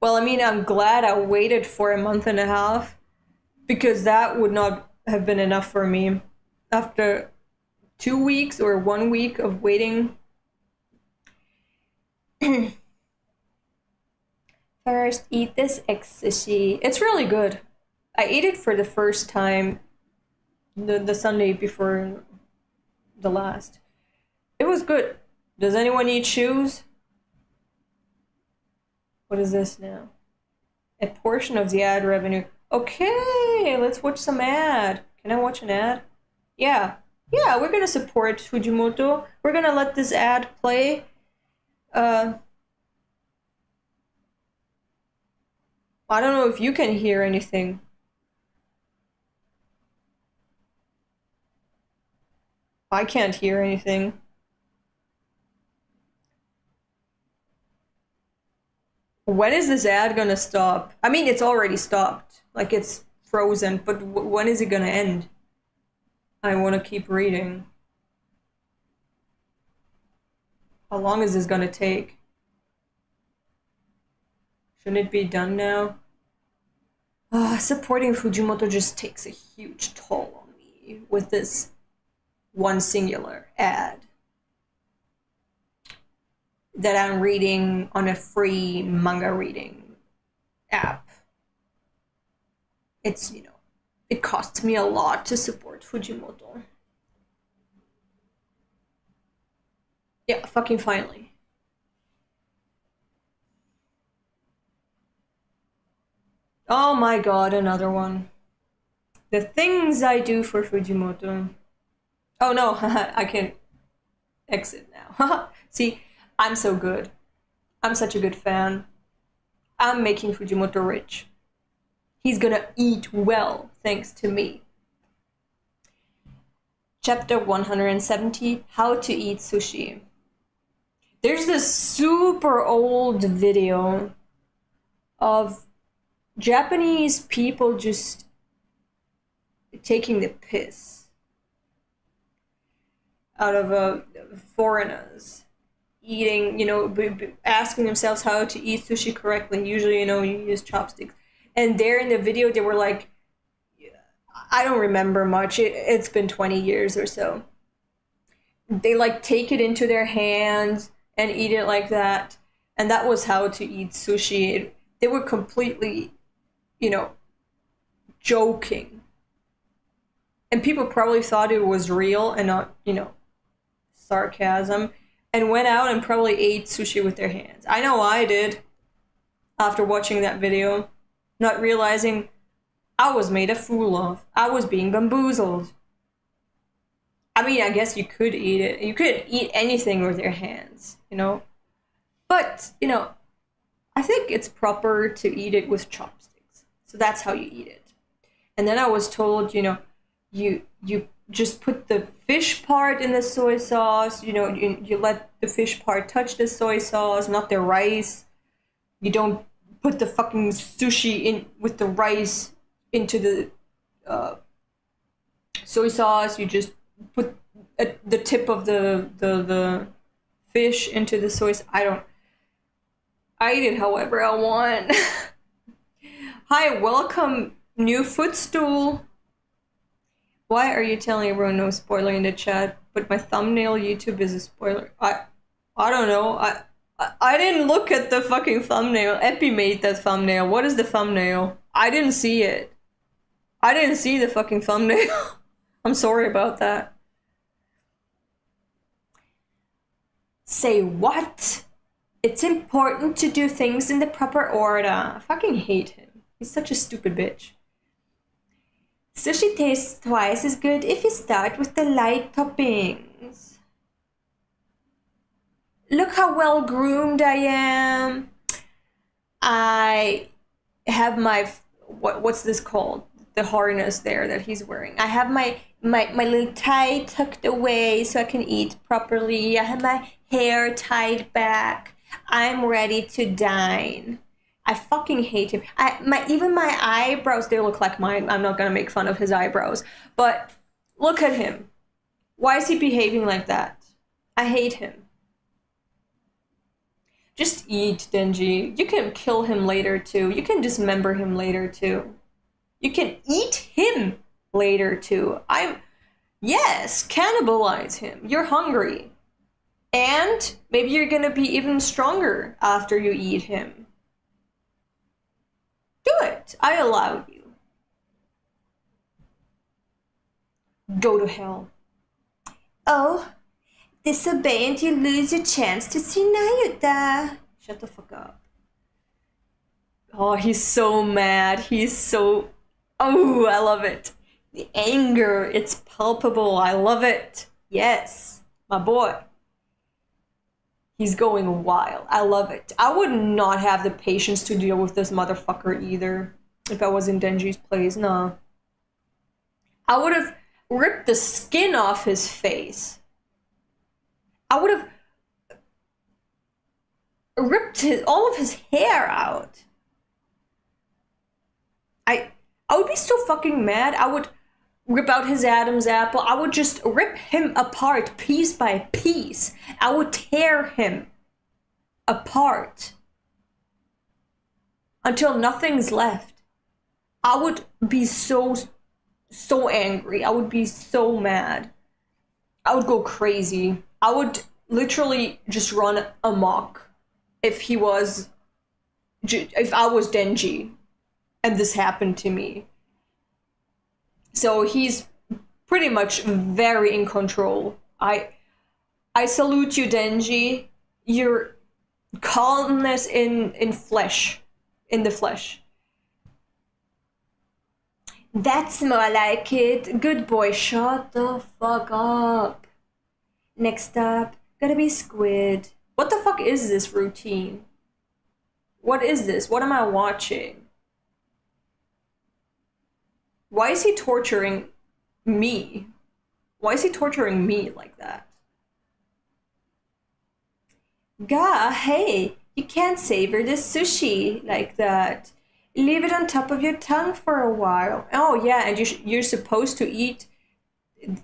Well, I mean, I'm glad I waited for a month and a half because that would not have been enough for me. After 2 weeks or 1 week of waiting, First, eat this egg sushi. It's really good. I ate it for the first time the Sunday before the last. It was good. Does anyone eat shoes? What is this now? A portion of the ad revenue. Okay, let's watch some ad. Can I watch an ad? Yeah. Yeah, we're gonna support Fujimoto. We're gonna let this ad play. I don't know if you can hear anything. I can't hear anything. When is this ad gonna stop? I mean, it's already stopped. Like, it's frozen, but when is it gonna end? I want to keep reading. How long is this gonna take? Shouldn't it be done now? Supporting Fujimoto just takes a huge toll on me with this one singular ad that I'm reading on a free manga reading app. It's, it costs me a lot to support Fujimoto. Yeah, fucking finally. Oh my god, another one. The things I do for Fujimoto. Oh no, I can exit now. See, I'm so good. I'm such a good fan. I'm making Fujimoto rich. He's gonna eat well thanks to me. Chapter 170, How to Eat Sushi. There's this super old video of Japanese people just taking the piss out of foreigners eating, asking themselves how to eat sushi correctly. Usually, you use chopsticks. And there in the video, they were like, I don't remember much. It's been 20 years or so. They like take it into their hands and eat it like that. And that was how to eat sushi. They were completely, joking. And people probably thought it was real and not, sarcasm. And went out and probably ate sushi with their hands. I know I did after watching that video, not realizing I was made a fool of. I was being bamboozled. I mean, I guess you could eat it. You could eat anything with your hands, But, I think it's proper to eat it with chopsticks. So that's how you eat it. And then I was told, you just put the fish part in the soy sauce, you let the fish part touch the soy sauce, not the rice. You don't put the fucking sushi in with the rice into the soy sauce. You just put the tip of the fish into the soy sauce. I eat it however I want. Hi, welcome, new footstool. Why are you telling everyone no spoiler in the chat? But my thumbnail YouTube is a spoiler. I don't know. I didn't look at the fucking thumbnail. Epi made that thumbnail. What is the thumbnail? I didn't see it. I didn't see the fucking thumbnail. I'm sorry about that. Say what? It's important to do things in the proper order. I fucking hate him. He's such a stupid bitch. Sushi tastes twice as good if you start with the light toppings. Look how well groomed I am. I have my, what's this called? The harness there that he's wearing. I have my little tie tucked away so I can eat properly. I have my hair tied back. I'm ready to dine. I fucking hate him. Even my eyebrows, they look like mine. I'm not gonna make fun of his eyebrows. But look at him. Why is he behaving like that? I hate him. Just eat, Denji. You can kill him later too. You can dismember him later too. You can eat him later too. Yes, cannibalize him. You're hungry. And maybe you're gonna be even stronger after you eat him. Do it. I allow you. Go to hell. Oh, disobey and you lose your chance to see Nayuta. Shut the fuck up. Oh, he's so mad. He's so... Oh, I love it. The anger, it's palpable. I love it. Yes, my boy. He's going wild. I love it. I would not have the patience to deal with this motherfucker either if I was in Denji's place. No. I would have ripped the skin off his face. I would have ripped all of his hair out. I would be so fucking mad. I would rip out his Adam's apple. I would just rip him apart piece by piece. I would tear him apart until nothing's left. I would be so angry. I would be so mad. I would go crazy. I would literally just run amok if I was Denji and this happened to me. So he's pretty much very in control. I salute you, Denji. Your calmness in the flesh. That's more like it. Good boy, shut the fuck up. Next up, gotta be Squid. What the fuck is this routine? What is this? What am I watching? Why is he torturing me? Why is he torturing me like that? Gah, hey, you can't savor the sushi like that. Leave it on top of your tongue for a while. Oh yeah, and you're supposed to eat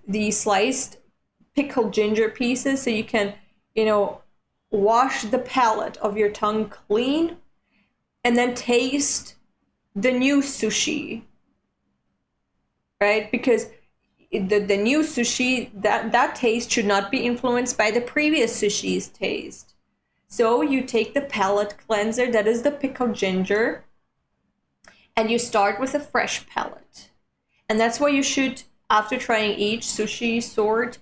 the sliced pickled ginger pieces so you can, wash the palate of your tongue clean and then taste the new sushi. Right? Because the new sushi, that taste should not be influenced by the previous sushi's taste. So you take the palate cleanser, that is the pickled ginger, and you start with a fresh palate. And that's why you should, after trying each sushi sort,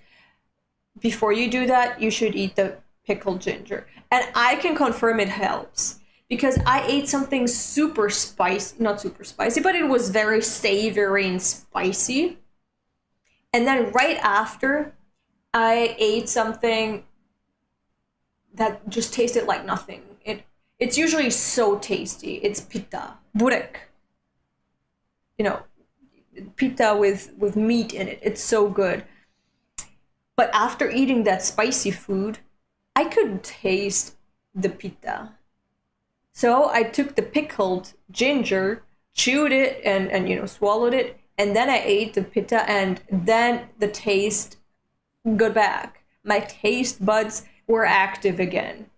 before you do that, you should eat the pickled ginger. And I can confirm it helps. Because I ate something super spicy, not super spicy, but it was very savory and spicy. And then right after, I ate something that just tasted like nothing. It's usually so tasty. It's pita, burek. Pita with meat in it. It's so good. But after eating that spicy food, I couldn't taste the pita. So I took the pickled ginger, chewed it, and swallowed it, and then I ate the pita, and then the taste got back. My taste buds were active again.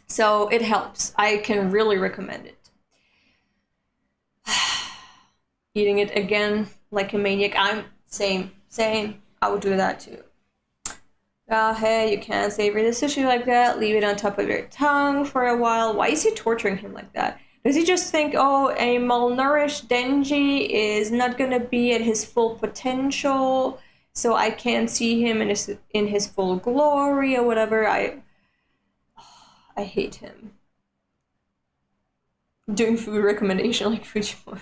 So it helps. I can really recommend it. Eating it again like a maniac. I'm same. I would do that too. Oh, hey, you can't savor the sushi like that. Leave it on top of your tongue for a while. Why is he torturing him like that? Does he just think, oh, a malnourished Denji is not gonna be at his full potential, so I can't see him in his full glory or whatever? I hate him. Doing food recommendation like Fujimori.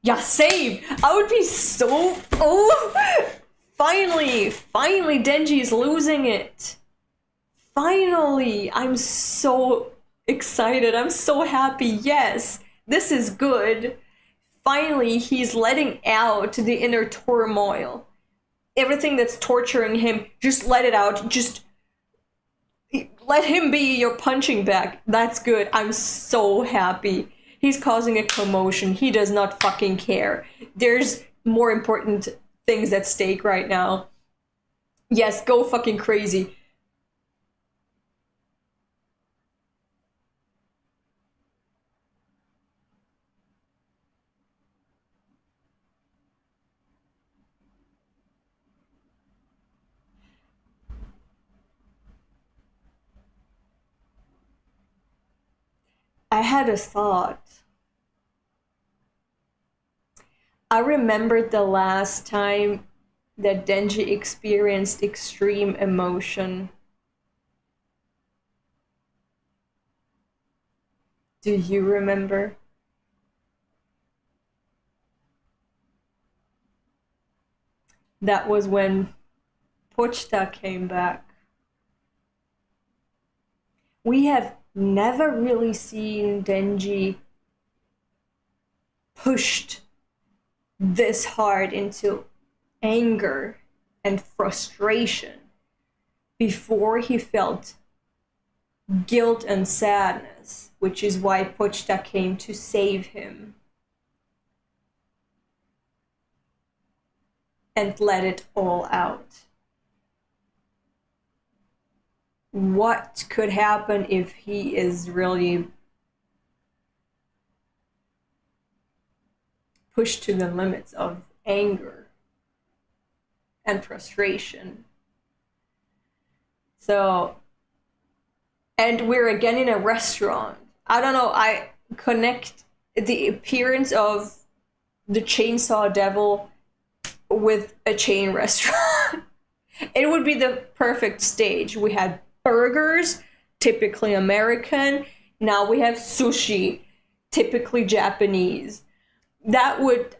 Yeah, same. I would be so... Oh! Finally, Denji's losing it. Finally, I'm so excited. I'm so happy. Yes, this is good. Finally, he's letting out the inner turmoil. Everything that's torturing him, just let it out. Just let him be your punching bag. That's good. I'm so happy. He's causing a commotion. He does not fucking care. There's more important things at stake right now. Yes, go fucking crazy. I had a thought. I remembered the last time that Denji experienced extreme emotion. Do you remember? That was when Pochita came back. We have never really seen Denji pushed this hard into anger and frustration before he felt guilt and sadness, which is why Pochita came to save him and let it all out. What could happen if he is really pushed to the limits of anger and frustration? So, and we're again in a restaurant. I don't know, I connect the appearance of the Chainsaw Devil with a chain restaurant. It would be the perfect stage. We had burgers, typically American. Now we have sushi, typically Japanese. I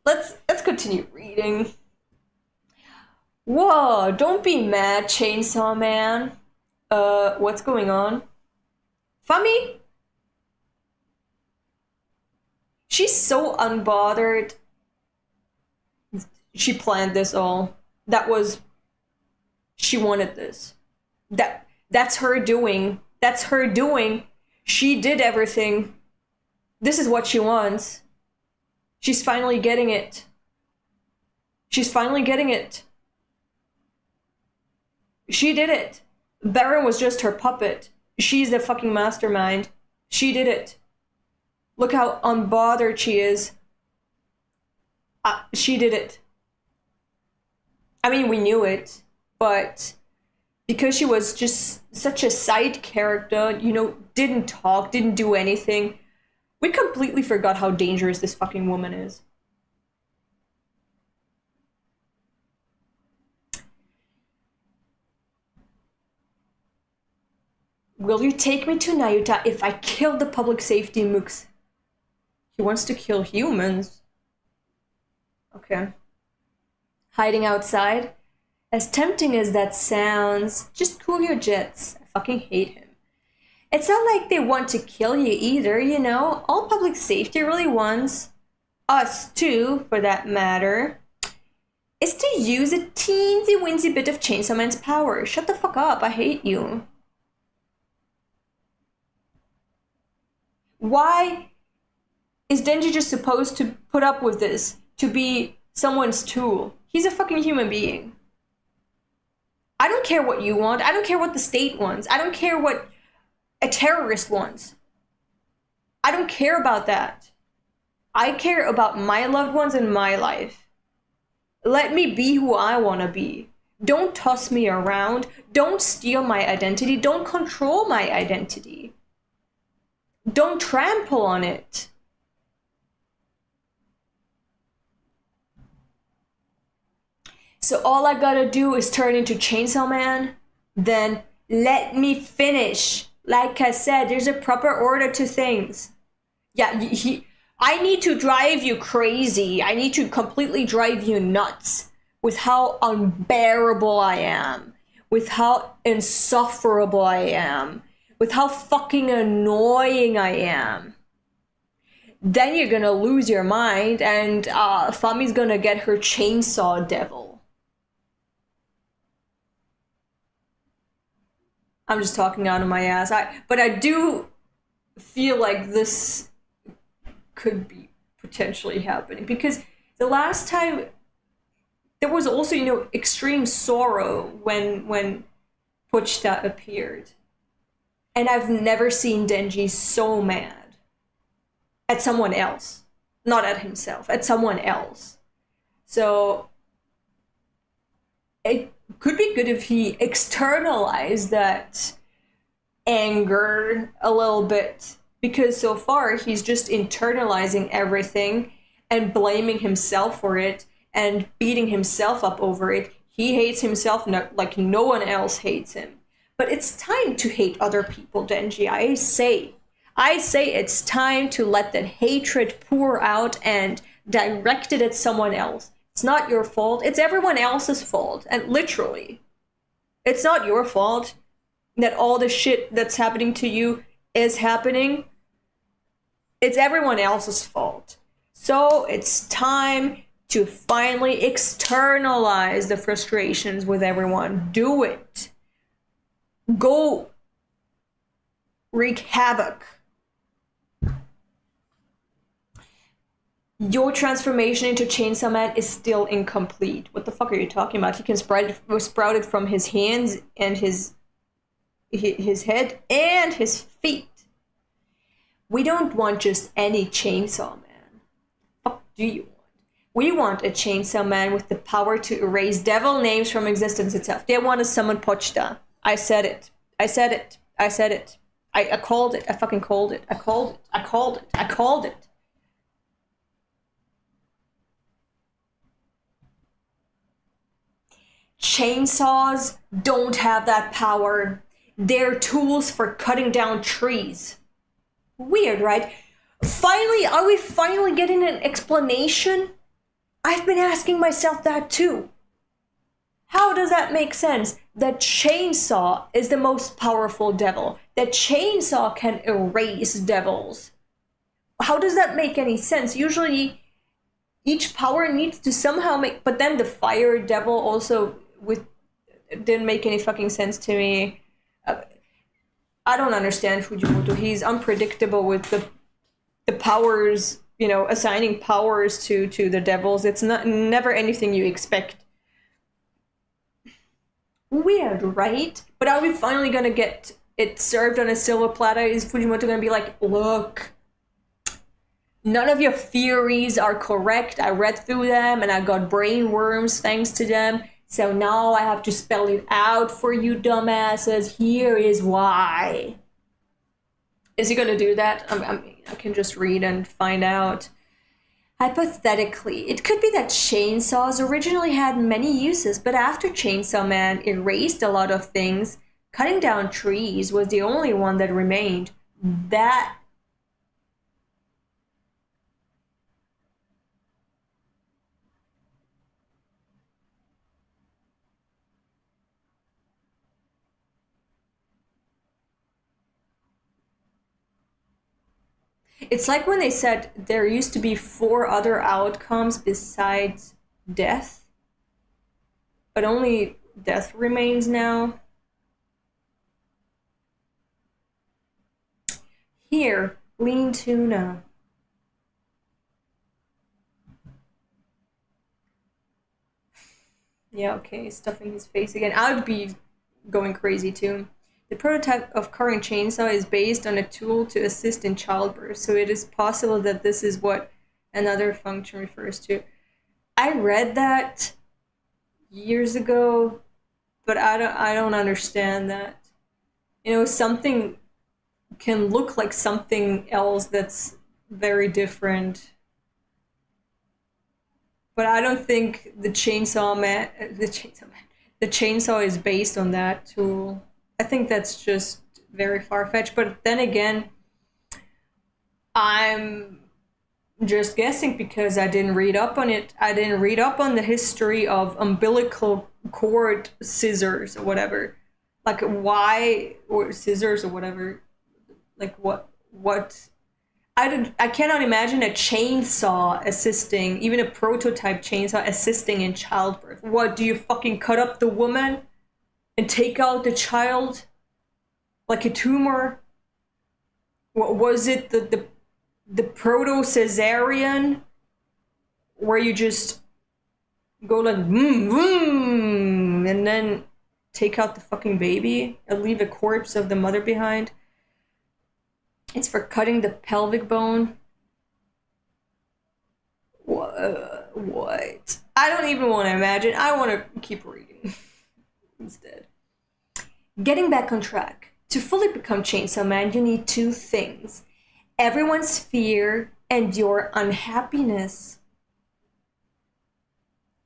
let's continue reading. Whoa, don't be mad, Chainsaw Man. What's going on? Fami? She's so unbothered. She planned this all. She wanted this. That's her doing. That's her doing. She did everything. This is what she wants. She's finally getting it. She's finally getting it. She did it. Baron was just her puppet. She's the fucking mastermind. She did it. Look how unbothered she is. She did it. I mean, we knew it, but because she was just such a side character, didn't talk, didn't do anything, we completely forgot how dangerous this fucking woman is. Will you take me to Nayuta if I kill the public safety mooks? He wants to kill humans. Okay. Hiding outside? As tempting as that sounds, just cool your jets. I fucking hate him. It's not like they want to kill you either, All public safety really wants, us too, for that matter, is to use a teensy-weensy bit of Chainsaw Man's power. Shut the fuck up, I hate you. Why is Denji just supposed to put up with this? To be someone's tool? He's a fucking human being. I don't care what you want. I don't care what the state wants. I don't care what a terrorist wants. I don't care about that. I care about my loved ones and my life. Let me be who I want to be. Don't toss me around. Don't steal my identity. Don't control my identity. Don't trample on it. So all I gotta do is turn into Chainsaw Man? Then let me finish. Like I said, there's a proper order to things. Yeah, I need to drive you crazy. I need to completely drive you nuts with how unbearable I am, with how insufferable I am, with how fucking annoying I am. Then you're gonna lose your mind and Fami's gonna get her Chainsaw Devil. I'm just talking out of my ass. But I do feel like this could be potentially happening because the last time there was also, extreme sorrow when Pochita appeared. And I've never seen Denji so mad at someone else. Not at himself, at someone else. So it could be good if he externalized that anger a little bit, because so far he's just internalizing everything and blaming himself for it and beating himself up over it. He hates himself like no one else hates him. But it's time to hate other people, Denji. I say it's time to let that hatred pour out and direct it at someone else. It's not your fault. It's everyone else's fault. And literally, it's not your fault that all the shit that's happening to you is happening. It's everyone else's fault. So it's time to finally externalize the frustrations with everyone. Do it. Go wreak havoc. Your transformation into Chainsaw Man is still incomplete. What the fuck are you talking about? He can sprout it from his hands and his head and his feet. We don't want just any Chainsaw Man. What do you want? We want a Chainsaw Man with the power to erase devil names from existence itself. They want to summon Pochta. I said it. I said it. I said it. I called it. I fucking called it. I called it. I called it. I called it. Chainsaws don't have that power. They're tools for cutting down trees. Weird, right? Finally, are we finally getting an explanation? I've been asking myself that too. How does that make sense? That chainsaw is the most powerful devil. That chainsaw can erase devils. How does that make any sense? Usually, each power needs to somehow make... But then the fire devil also didn't make any fucking sense to me. I don't understand Fujimoto. He's unpredictable with the powers, you know, assigning powers to the devils. It's never anything you expect. Weird, right? But are we finally gonna get it served on a silver platter? Is Fujimoto gonna be like, look, none of your theories are correct. I read through them and I got brain worms thanks to them. So now I have to spell it out for you dumbasses. Here is why. Is he gonna do that? I can just read and find out. Hypothetically, it could be that chainsaws originally had many uses, but after Chainsaw Man erased a lot of things, cutting down trees was the only one that remained. That... It's like when they said there used to be 4 other outcomes besides death, but only death remains now. Here, lean tuna. Yeah, okay, stuffing his face again. I would be going crazy too. The prototype of current chainsaw is based on a tool to assist in childbirth, so it is possible that this is what another function refers to. I read that years ago, but I don't understand that. You know, something can look like something else that's very different. But I don't think the chainsaw is based on that tool. I think that's just very far-fetched. But then again, I'm just guessing because I didn't read up on it. I didn't read up on the history of umbilical cord scissors or whatever. Like why, or scissors or whatever. Like what I cannot imagine a chainsaw assisting, even a prototype chainsaw assisting in childbirth. What, do you fucking cut up the woman and take out the child like a tumor? What was it, the proto-cesarean, where you just go like vroom, vroom, and then take out the fucking baby and leave a corpse of the mother behind? It's for cutting the pelvic bone. What? I don't even want to imagine. I want to keep reading instead. Getting back on track. To fully become Chainsaw Man, you need two things. Everyone's fear and your unhappiness.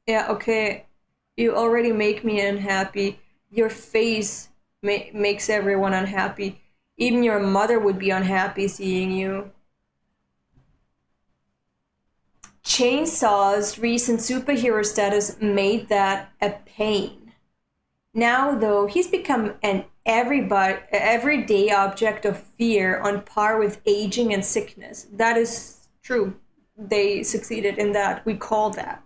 Yeah, okay. You already make me unhappy. Your face makes everyone unhappy. Even your mother would be unhappy seeing you. Chainsaw's recent superhero status made that a pain. Now, though, he's become an everyday object of fear on par with aging and sickness. That is true. They succeeded in that. We call that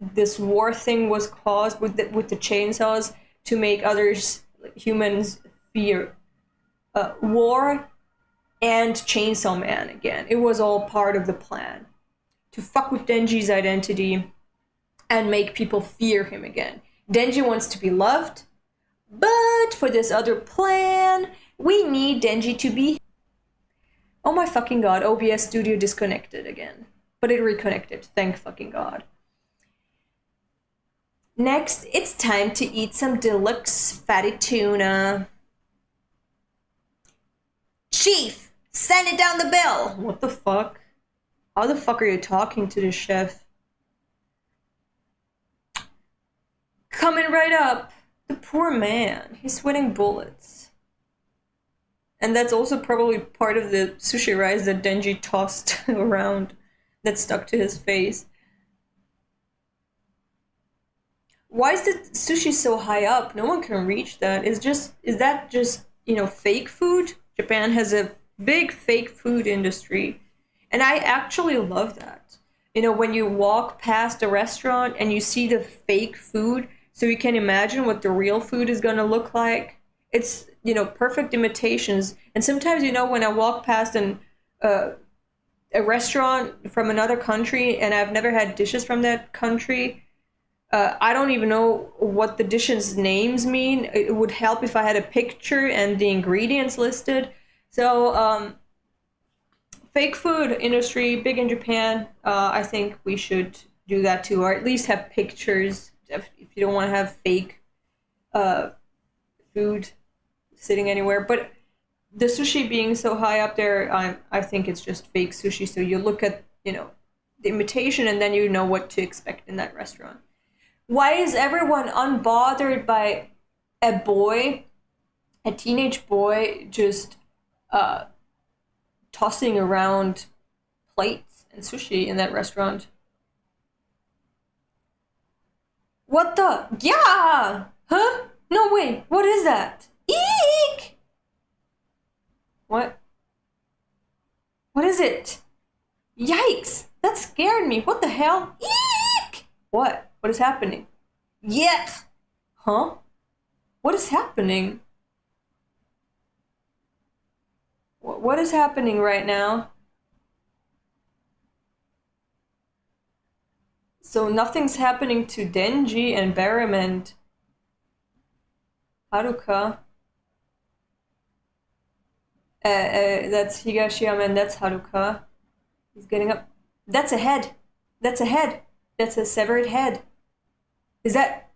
this war thing was caused with the chainsaws to make others, humans, fear. War and Chainsaw Man again. It was all part of the plan. To fuck with Denji's identity and make people fear him again. Denji wants to be loved, but for this other plan, we need Denji to be... Oh my fucking god, OBS Studio disconnected again. But it reconnected, thank fucking god. Next, it's time to eat some deluxe fatty tuna. Chief, send it down the bill! What the fuck? How the fuck are you talking to the chef? Coming right up. The poor man. He's sweating bullets. And that's also probably part of the sushi rice that Denji tossed around that stuck to his face. Why is the sushi so high up? No one can reach that. Is that just, fake food? Japan has a big fake food industry. And I actually love that. When you walk past a restaurant and you see the fake food, so you can imagine what the real food is gonna look like. It's, perfect imitations. And sometimes, when I walk past a restaurant from another country and I've never had dishes from that country, I don't even know what the dishes' names mean. It would help if I had a picture and the ingredients listed. So, fake food industry, big in Japan. I think we should do that too, or at least have pictures if you don't want to have fake food sitting anywhere. But the sushi being so high up there, I think it's just fake sushi. So you look at, the imitation and then you know what to expect in that restaurant. Why is everyone unbothered by a teenage boy, just tossing around plates and sushi in that restaurant? What the? Yeah! Huh? No, wait, what is that? Eek! What? What is it? Yikes! That scared me. What the hell? Eek! What? What is happening? Yes! Huh? What is happening? What is happening right now? So nothing's happening to Denji and Barem and Haruka. That's Higashiyama and that's Haruka. He's getting up. That's a head. That's a head. That's a severed head. Is that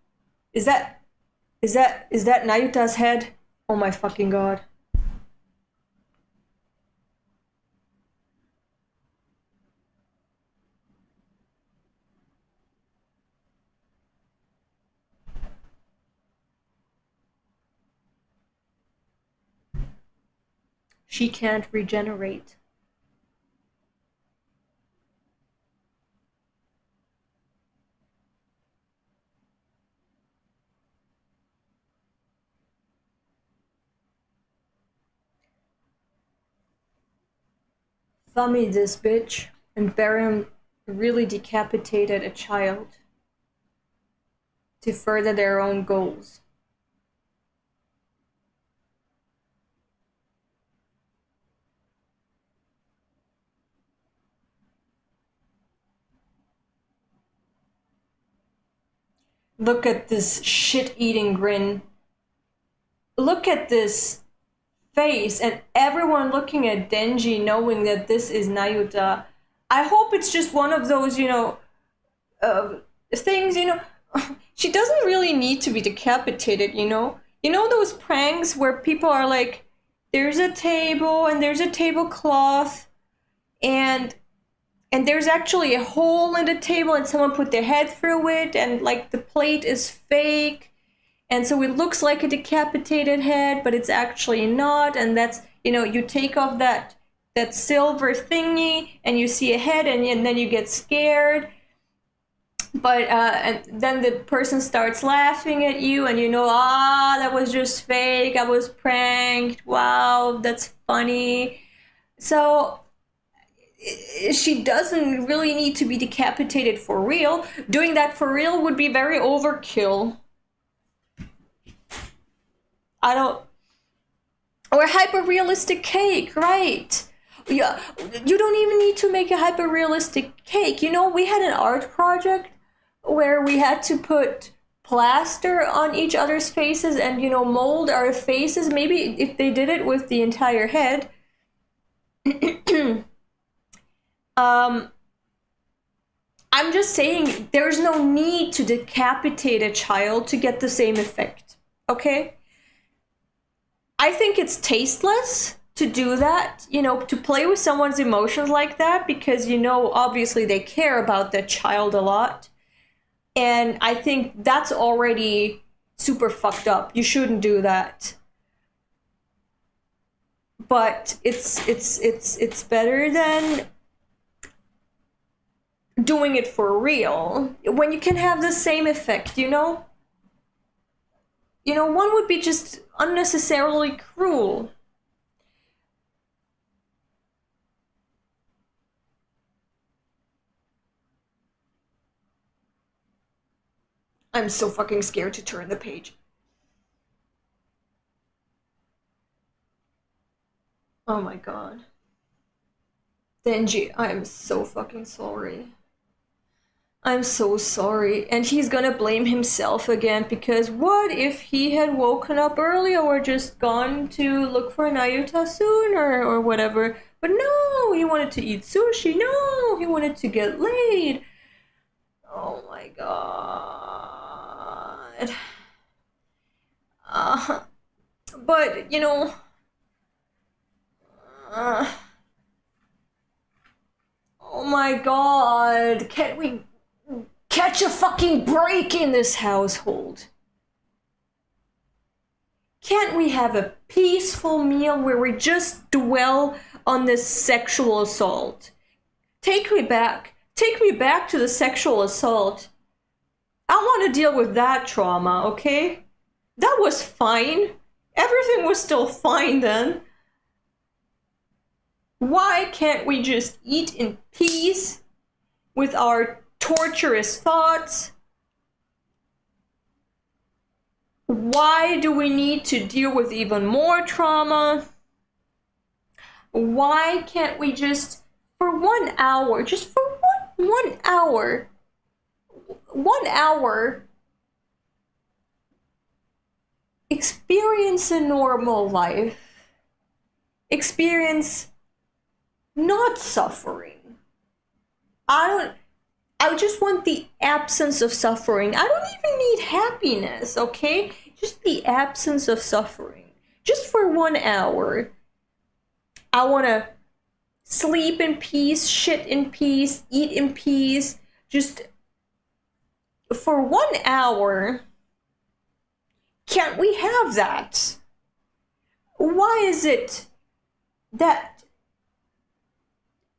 Nayuta's head? Oh my fucking god. She can't regenerate. Thummy this bitch, and Baron really decapitated a child to further their own goals. Look at this shit-eating grin. Look at this face, and everyone looking at Denji knowing that this is Nayuta. I hope it's just one of those, things, she doesn't really need to be decapitated, those pranks where people are like, there's a table and there's a tablecloth and there's actually a hole in the table and someone put their head through it and like the plate is fake and so it looks like a decapitated head but it's actually not, and that's, you take off that silver thingy and you see a head and then you get scared, but and then the person starts laughing at you and that was just fake, I was pranked, wow, that's funny. So she doesn't really need to be decapitated for real. Doing that for real would be very overkill. Or hyper-realistic cake, right? Yeah, you don't even need to make a hyper-realistic cake. We had an art project where we had to put plaster on each other's faces and, mold our faces. Maybe if they did it with the entire head. I'm just saying there's no need to decapitate a child to get the same effect, okay? I think it's tasteless to do that, to play with someone's emotions like that because, obviously they care about that child a lot. And I think that's already super fucked up. You shouldn't do that. But it's better than doing it for real when you can have the same effect, one would be just unnecessarily cruel. I'm so fucking scared to turn the page. Oh my god. Denji, I'm so fucking sorry. I'm so sorry. And he's gonna blame himself again because what if he had woken up earlier or just gone to look for Nayuta sooner or whatever? But no, he wanted to eat sushi. No, he wanted to get laid. Oh my god. But, oh my god. Can't we catch a fucking break in this household? Can't we have a peaceful meal where we just dwell on this sexual assault? Take me back. Take me back to the sexual assault. I want to deal with that trauma, okay? That was fine. Everything was still fine then. Why can't we just eat in peace with our torturous thoughts? Why do we need to deal with even more trauma? Why can't we just, for 1 hour, just for one hour, 1 hour, experience a normal life? Experience not suffering. I just want the absence of suffering. I don't even need happiness, okay? Just the absence of suffering. Just for 1 hour. I want to sleep in peace, shit in peace, eat in peace. Just for 1 hour. Can't we have that? Why is it that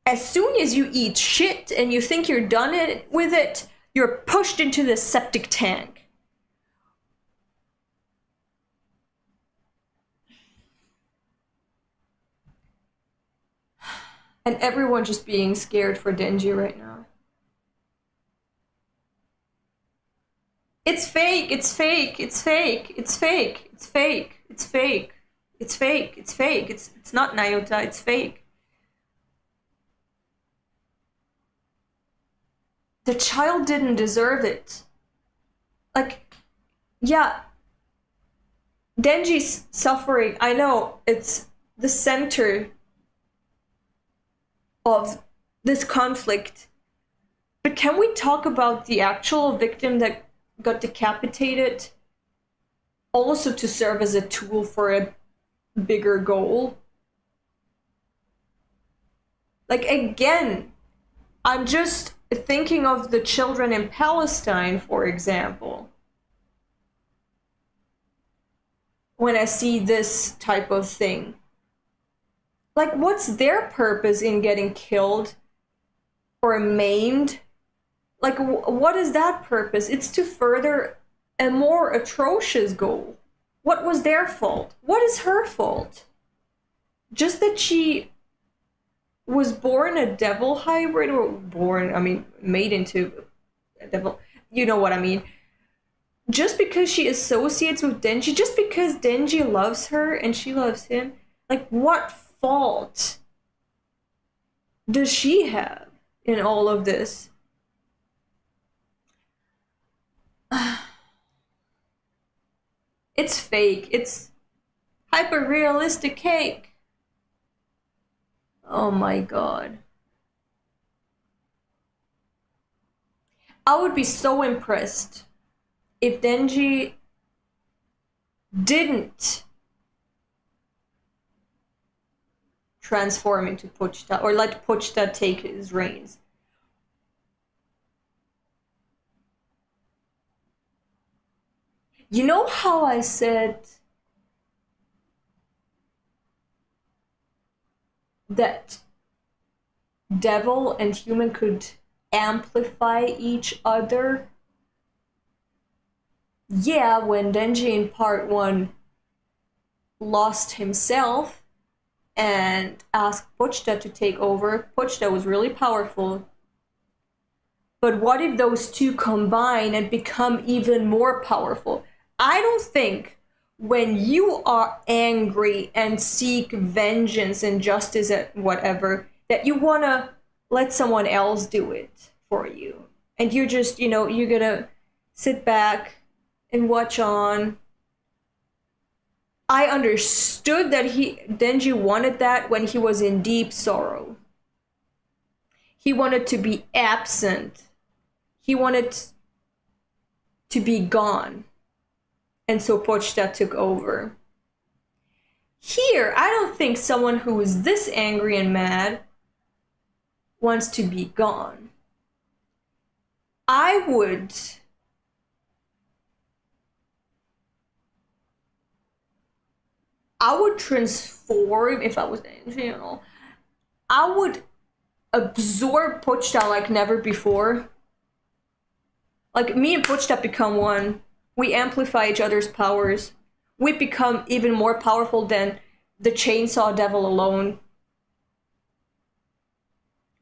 as soon as you eat shit and you think you're done with it, you're pushed into the septic tank? And everyone just being scared for Denji right now. It's fake, it's fake, it's fake, it's fake, it's fake, it's fake, it's fake, it's fake, it's not Nayuta, it's fake. The child didn't deserve it. Like, yeah, Denji's suffering, I know, it's the center of this conflict. But can we talk about the actual victim that got decapitated also to serve as a tool for a bigger goal? Like, again, I'm just thinking of the children in Palestine, for example. When I see this type of thing. Like, what's their purpose in getting killed or maimed? Like, what is that purpose? It's to further a more atrocious goal. What was their fault? What is her fault? Just that she was born a devil hybrid, or made into a devil. You know what I mean. Just because she associates with Denji, just because Denji loves her and she loves him, like, what fault does she have in all of this? It's fake. It's hyper-realistic cake. Oh my god. I would be so impressed if Denji didn't transform into Pochita, or let Pochita take his reins. You know how I said that devil and human could amplify each other? Yeah, when Denji in part 1 lost himself and asked Pochita to take over, Pochita was really powerful. But what if those two combine and become even more powerful? I don't think when you are angry and seek vengeance and justice at whatever, that you want to let someone else do it for you. And you're just, you're gonna sit back and watch on. I understood that Denji wanted that when he was in deep sorrow. He wanted to be absent. He wanted to be gone. And so Pochita took over. Here, I don't think someone who is this angry and mad wants to be gone. I would transform if I was Denji, I would absorb Pochita like never before. Like, me and Pochita become one. We amplify each other's powers. We become even more powerful than the chainsaw devil alone.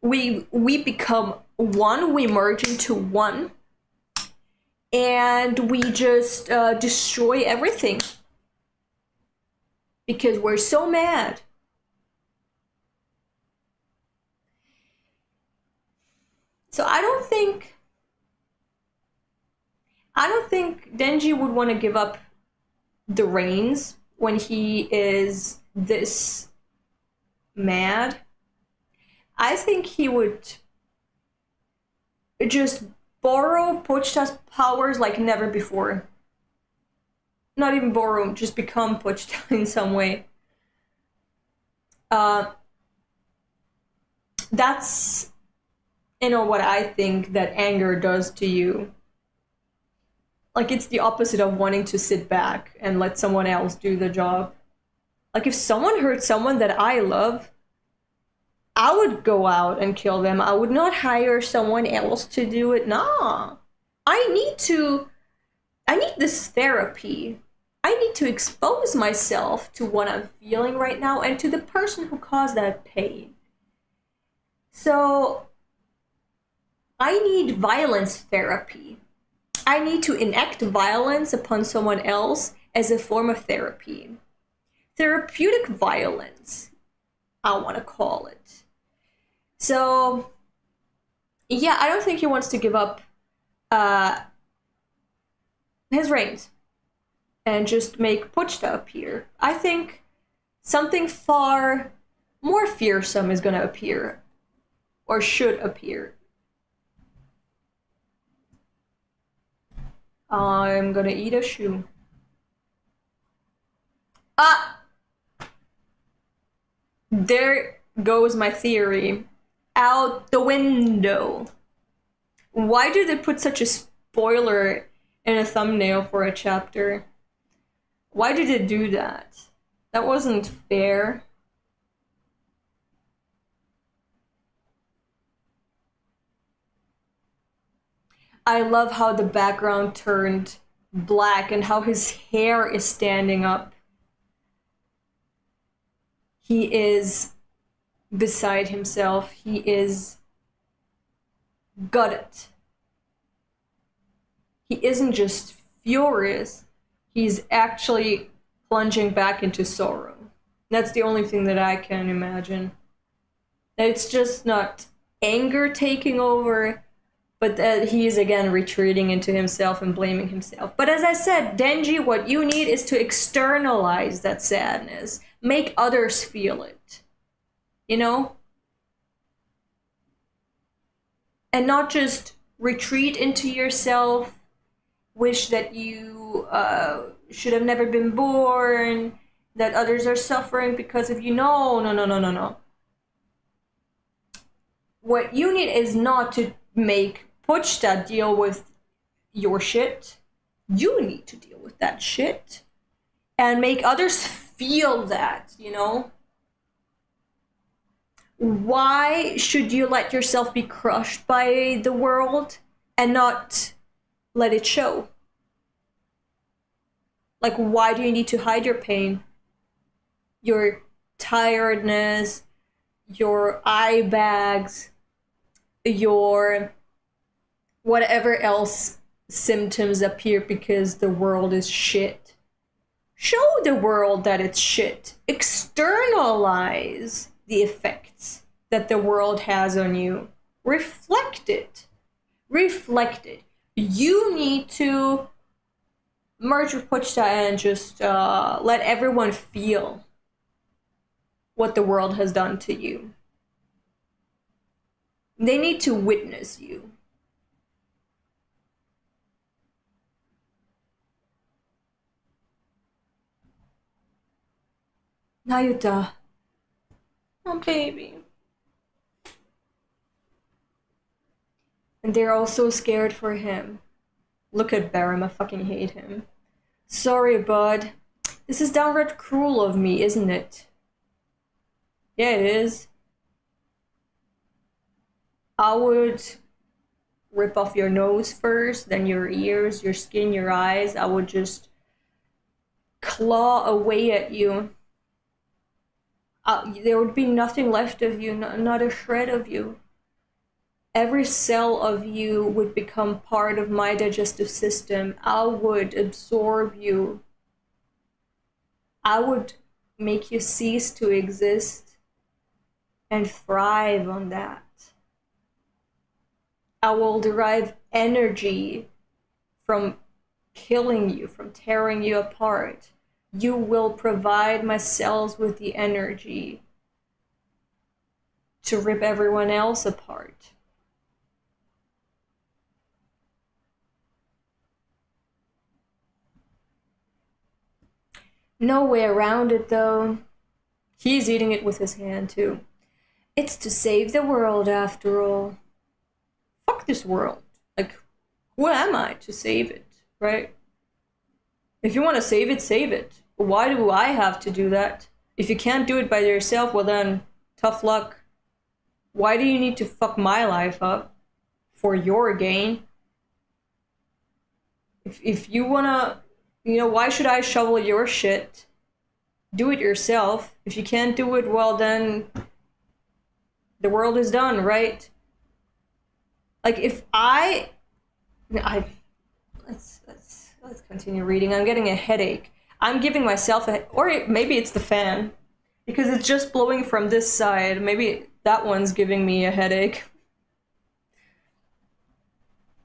We become one. We merge into one. And we just destroy everything. Because we're so mad. So I don't think Denji would want to give up the reins when he is this mad. I think he would just borrow Pochita's powers like never before. Not even borrow, just become Pochita in some way. That's, what I think that anger does to you. Like, it's the opposite of wanting to sit back and let someone else do the job. Like, if someone hurt someone that I love, I would go out and kill them. I would not hire someone else to do it. Nah. I need this therapy. I need to expose myself to what I'm feeling right now and to the person who caused that pain. So, I need violence therapy. I need to enact violence upon someone else as a form of therapy. Therapeutic violence, I want to call it. So, yeah, I don't think he wants to give up his reins and just make Pochita appear. I think something far more fearsome is going to appear, or should appear. I'm gonna eat a shoe. Ah! There goes my theory. Out the window. Why do they put such a spoiler in a thumbnail for a chapter? Why did they do that? That wasn't fair. I love how the background turned black and how his hair is standing up. He is beside himself. He is gutted. He isn't just furious, he's actually plunging back into sorrow. That's the only thing that I can imagine. It's just not anger taking over, but that he is again retreating into himself and blaming himself. But as I said, Denji, what you need is to externalize that sadness. Make others feel it. You know? And not just retreat into yourself, wish that you should have never been born, that others are suffering because of you. No. What you need is not to make Pochta deal with your shit. You need to deal with that shit. And make others feel that, you know? Why should you let yourself be crushed by the world and not let it show? Like, why do you need to hide your pain? Your tiredness, your eye bags, your whatever else symptoms appear because the world is shit. Show the world that it's shit. Externalize the effects that the world has on you. Reflect it. Reflect it. You need to merge with Pochta and just let everyone feel what the world has done to you. They need to witness you. Nayuta. Oh, baby. And they're all so scared for him. Look at Barum, I fucking hate him. Sorry, bud. This is downright cruel of me, isn't it? Yeah, it is. I would rip off your nose first, then your ears, your skin, your eyes. I would just claw away at you. There would be nothing left of you, not a shred of you. Every cell of you would become part of my digestive system. I would absorb you. I would make you cease to exist and thrive on that. I will derive energy from killing you, from tearing you apart. You will provide my cells with the energy to rip everyone else apart. No way around it, though. He's eating it with his hand, too. It's to save the world, after all. Fuck this world. Like, who am I to save it, right? If you want to save it, save it. But why do I have to do that? If you can't do it by yourself, well then, tough luck. Why do you need to fuck my life up? For your gain? If you wanna... You know, why should I shovel your shit? Do it yourself. If you can't do it, well then... The world is done, right? Like, if let's continue reading. I'm getting a headache. I'm giving myself or maybe it's the fan. Because it's just blowing from this side. Maybe that one's giving me a headache.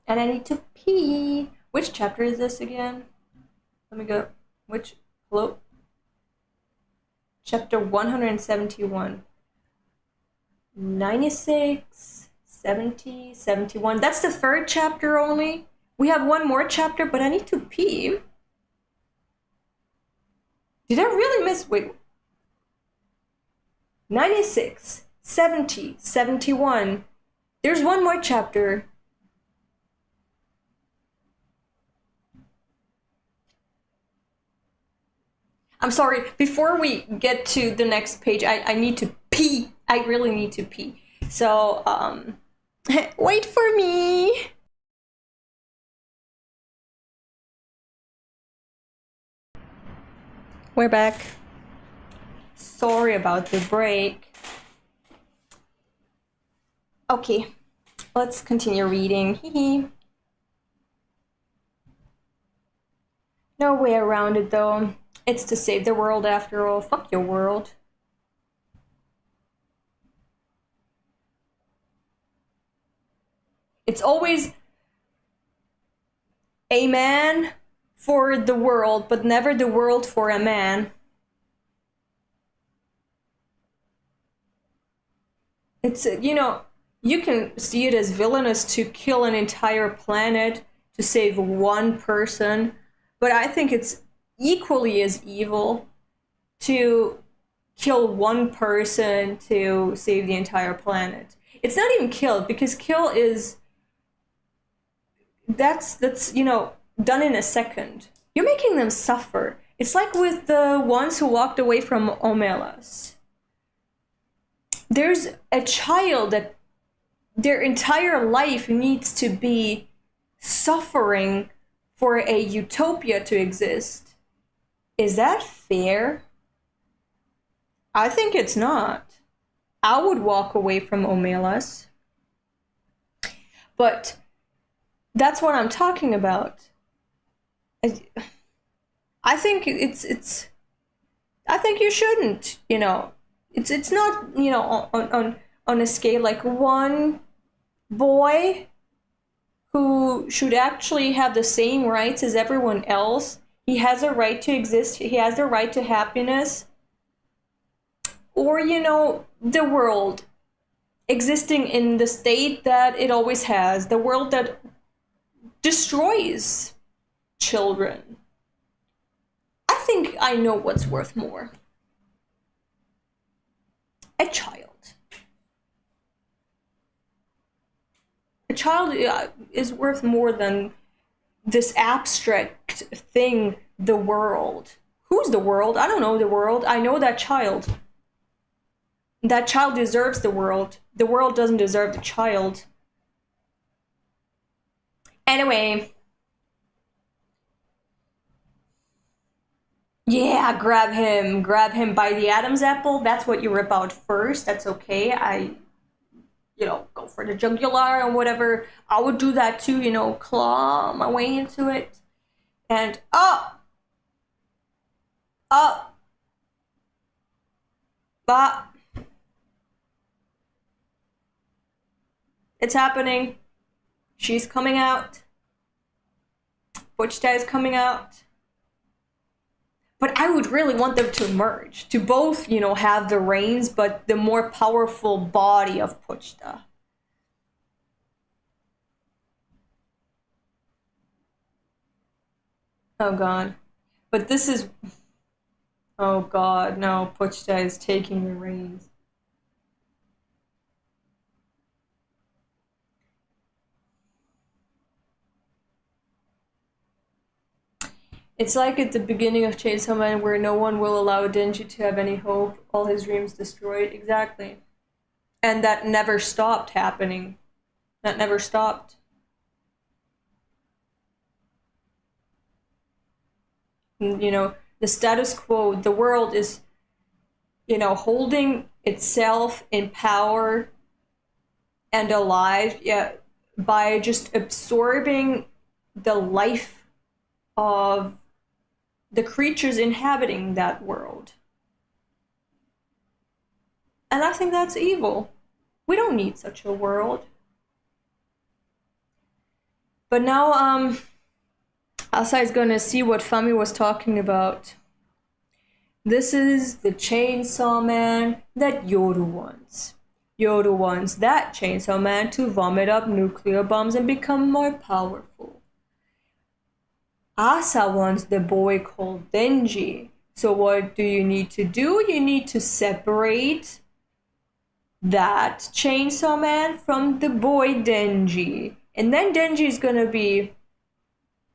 And I need to pee. Which chapter is this again? Let me go. Hello? Chapter 171. 96, 70, 71. That's the third chapter only? We have one more chapter, but I need to pee. Did I really miss? Wait. 96, 70, 71. There's one more chapter. I'm sorry, before we get to the next page, I need to pee. I really need to pee. So, wait for me. We're back. Sorry about the break. Okay, let's continue reading. No way around it though. It's to save the world after all. Fuck your world. It's always a man for the world, but never the world for a man. It's, you can see it as villainous to kill an entire planet to save one person, but I think it's equally as evil to kill one person to save the entire planet. It's not even kill, because kill is that's done in a second. You're making them suffer. It's like with the ones who walked away from Omelas. There's a child that their entire life needs to be suffering for a utopia to exist. Is that fair? I think it's not. I would walk away from Omelas. But that's what I'm talking about. I think I think you shouldn't, It's not, on a scale like one boy who should actually have the same rights as everyone else. He has a right to exist. He has the right to happiness. Or, the world existing in the state that it always has. The world that destroys children. I think I know what's worth more. A child. A child is worth more than this abstract thing, the world. Who's the world? I don't know the world. I know that child. That child deserves the world. The world doesn't deserve the child. Anyway. Yeah, grab him. Grab him by the Adam's apple. That's what you rip out first. That's okay. Go for the jugular and whatever. I would do that too, claw my way into it. And up! Up! Bop! It's happening. She's coming out. Pochita is coming out. But I would really want them to merge, to both, have the reins, but the more powerful body of Pochita. Oh god. But this is... Oh god, no, Pochita is taking the reins. It's like at the beginning of Chainsaw Man where no one will allow Denji to have any hope, all his dreams destroyed. Exactly. And that never stopped happening. That never stopped. The status quo, the world is, holding itself in power and alive, by just absorbing the life of the creatures inhabiting that world. And I think that's evil. We don't need such a world. But now, Asa is gonna see what Fami was talking about. This is the Chainsaw Man that Yoru wants. Yoru wants that Chainsaw Man to vomit up nuclear bombs and become more powerful. Asa wants the boy called Denji. So what do? You need to separate that Chainsaw Man from the boy Denji. And then Denji is gonna be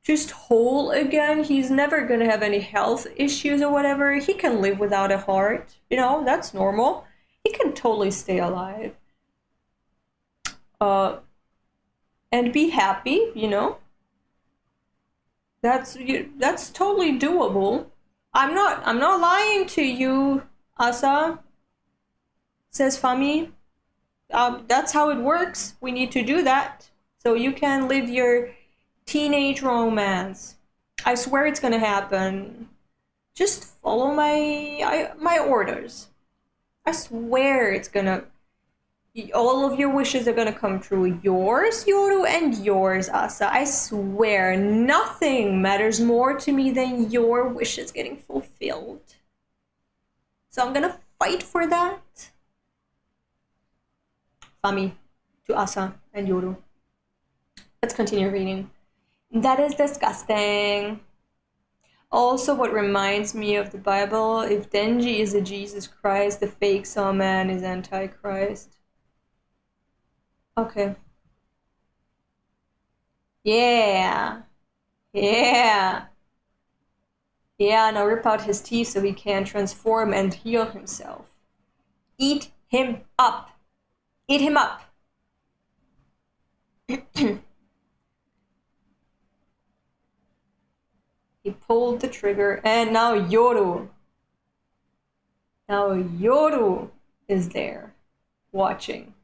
just whole again. He's never gonna have any health issues or whatever. He can live without a heart. That's normal. He can totally stay alive. And be happy. That's totally doable. I'm not lying to you, Asa, says Fami. That's how it works. We need to do that. So you can live your teenage romance. I swear it's gonna happen. Just follow my orders. I swear it's gonna. All of your wishes are gonna come true. Yours, Yoru, and yours, Asa. I swear, nothing matters more to me than your wishes getting fulfilled. So I'm gonna fight for that. Fami, to Asa and Yoru. Let's continue reading. That is disgusting. Also, what reminds me of the Bible, if Denji is a Jesus Christ, the fake Saw Man is Antichrist. Okay. Yeah. Yeah. Yeah, now rip out his teeth so he can transform and heal himself. Eat him up. Eat him up. He pulled the trigger, and now Yoru. Now Yoru is there, watching.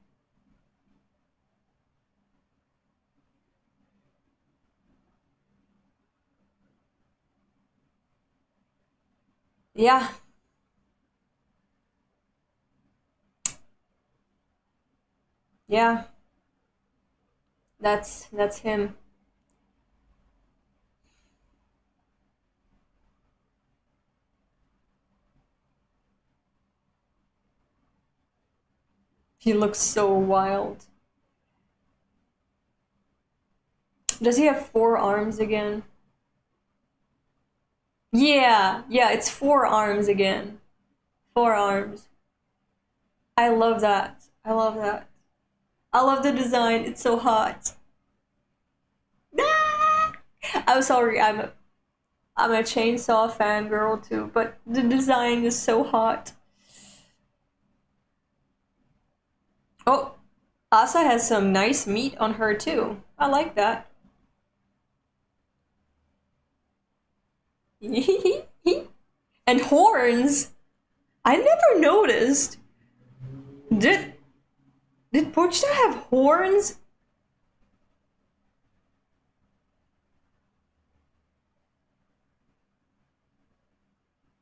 Yeah. Yeah. That's him. He looks so wild. Does he have 4 arms again? Yeah, it's 4 arms again. 4 arms. I love that. I love that. I love the design. It's so hot. Ah! I'm sorry. I'm a Chainsaw fangirl too, but the design is so hot. Oh, Asa has some nice meat on her too. I like that. And horns. I never noticed. Did Pochita have horns?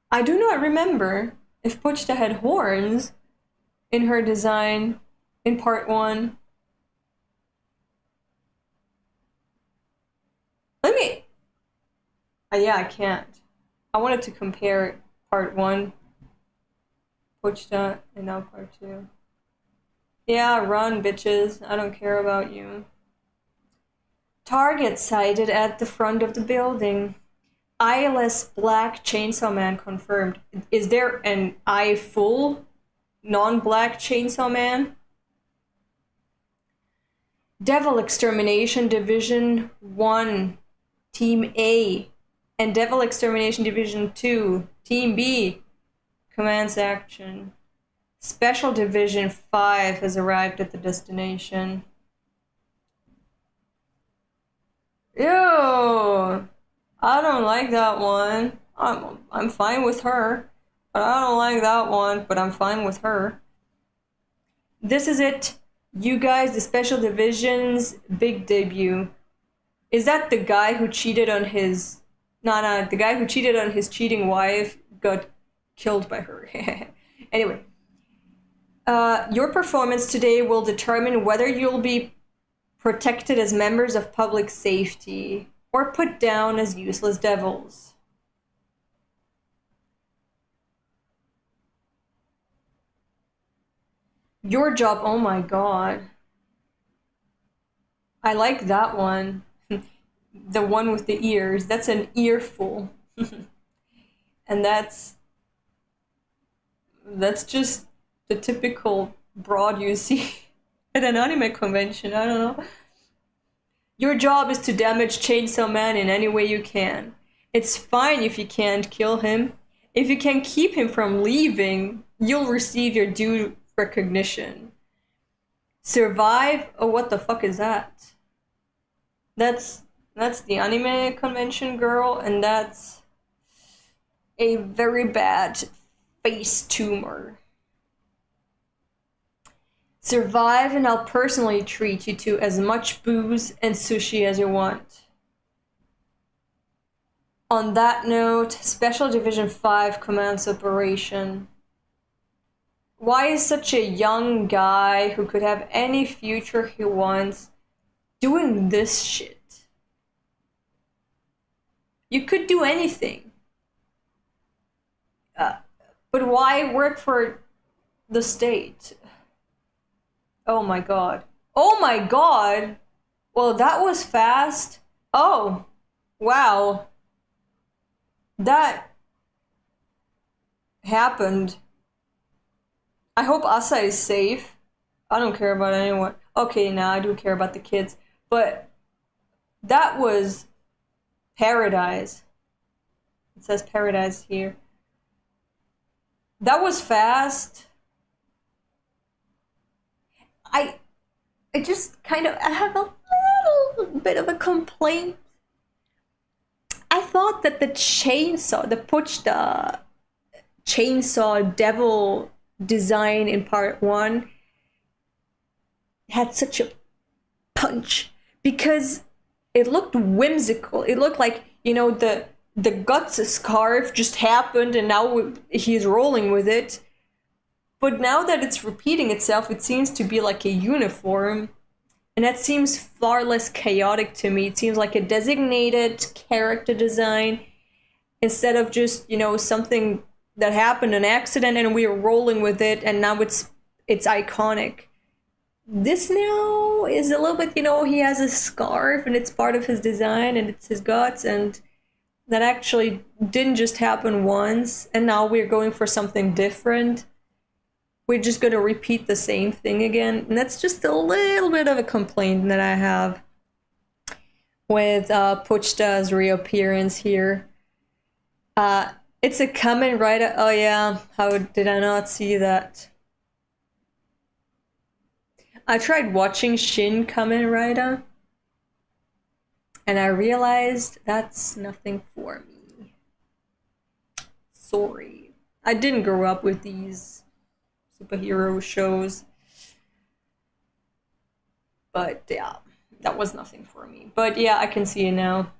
I do not remember if Pochita had horns in her design in part 1. Let me. Yeah, I can't. I wanted to compare part 1, Pochita, and now part 2. Yeah, run, bitches. I don't care about you. Target sighted at the front of the building. Eyeless black Chainsaw Man confirmed. Is there an eye full non-black Chainsaw Man? Devil Extermination Division 1, Team A, and Devil Extermination Division 2, Team B, commence action. Special Division 5 has arrived at the destination. Ew! I don't like that one. I'm fine with her. But I don't like that one, but I'm fine with her. This is it. You guys, the Special Division's big debut. Is that the guy who cheated on his... No, the guy who cheated on his cheating wife got killed by her. Anyway. Your performance today will determine whether you'll be protected as members of public safety or put down as useless devils. Your job, oh my god. I like that one. the one with the ears, that's an earful. And that's just the typical broad you see at an anime convention. I don't know. Your job is to damage Chainsaw Man in any way you can. It's fine if you can't kill him. If you can keep him from leaving, you'll receive your due recognition. Survive? Oh, what the fuck is that? That's the anime convention girl, and that's a very bad face tumor. Survive and I'll personally treat you to as much booze and sushi as you want. On that note, Special Division 5 commands operation. Why is such a young guy who could have any future he wants doing this shit? You could do anything. But why work for the state? Oh my god. Oh my god! Well, that was fast. Oh, wow. That happened. I hope Asa is safe. I don't care about anyone. Okay, now I do care about the kids. But that was paradise. It says paradise here. That was fast. I just kind of, I have a little bit of a complaint. I thought that the chainsaw devil design in part 1 had such a punch because it looked whimsical. It looked like, you know, the guts scarf just happened and now he's rolling with it. But now that it's repeating itself, it seems to be like a uniform. And that seems far less chaotic to me. It seems like a designated character design instead of just, you know, something that happened, an accident, and we are rolling with it, and now it's iconic. This now is a little bit, you know, he has a scarf, and it's part of his design, and it's his guts, and that actually didn't just happen once, and now we're going for something different. We're just going to repeat the same thing again. And that's just a little bit of a complaint that I have with Puchta's reappearance here. It's a Kamen Rider. Oh yeah, how did I not see that? I tried watching Shin Kamen Rider, and I realized that's nothing for me. Sorry. I didn't grow up with these superhero shows, but yeah, that was nothing for me. But yeah, I can see it now.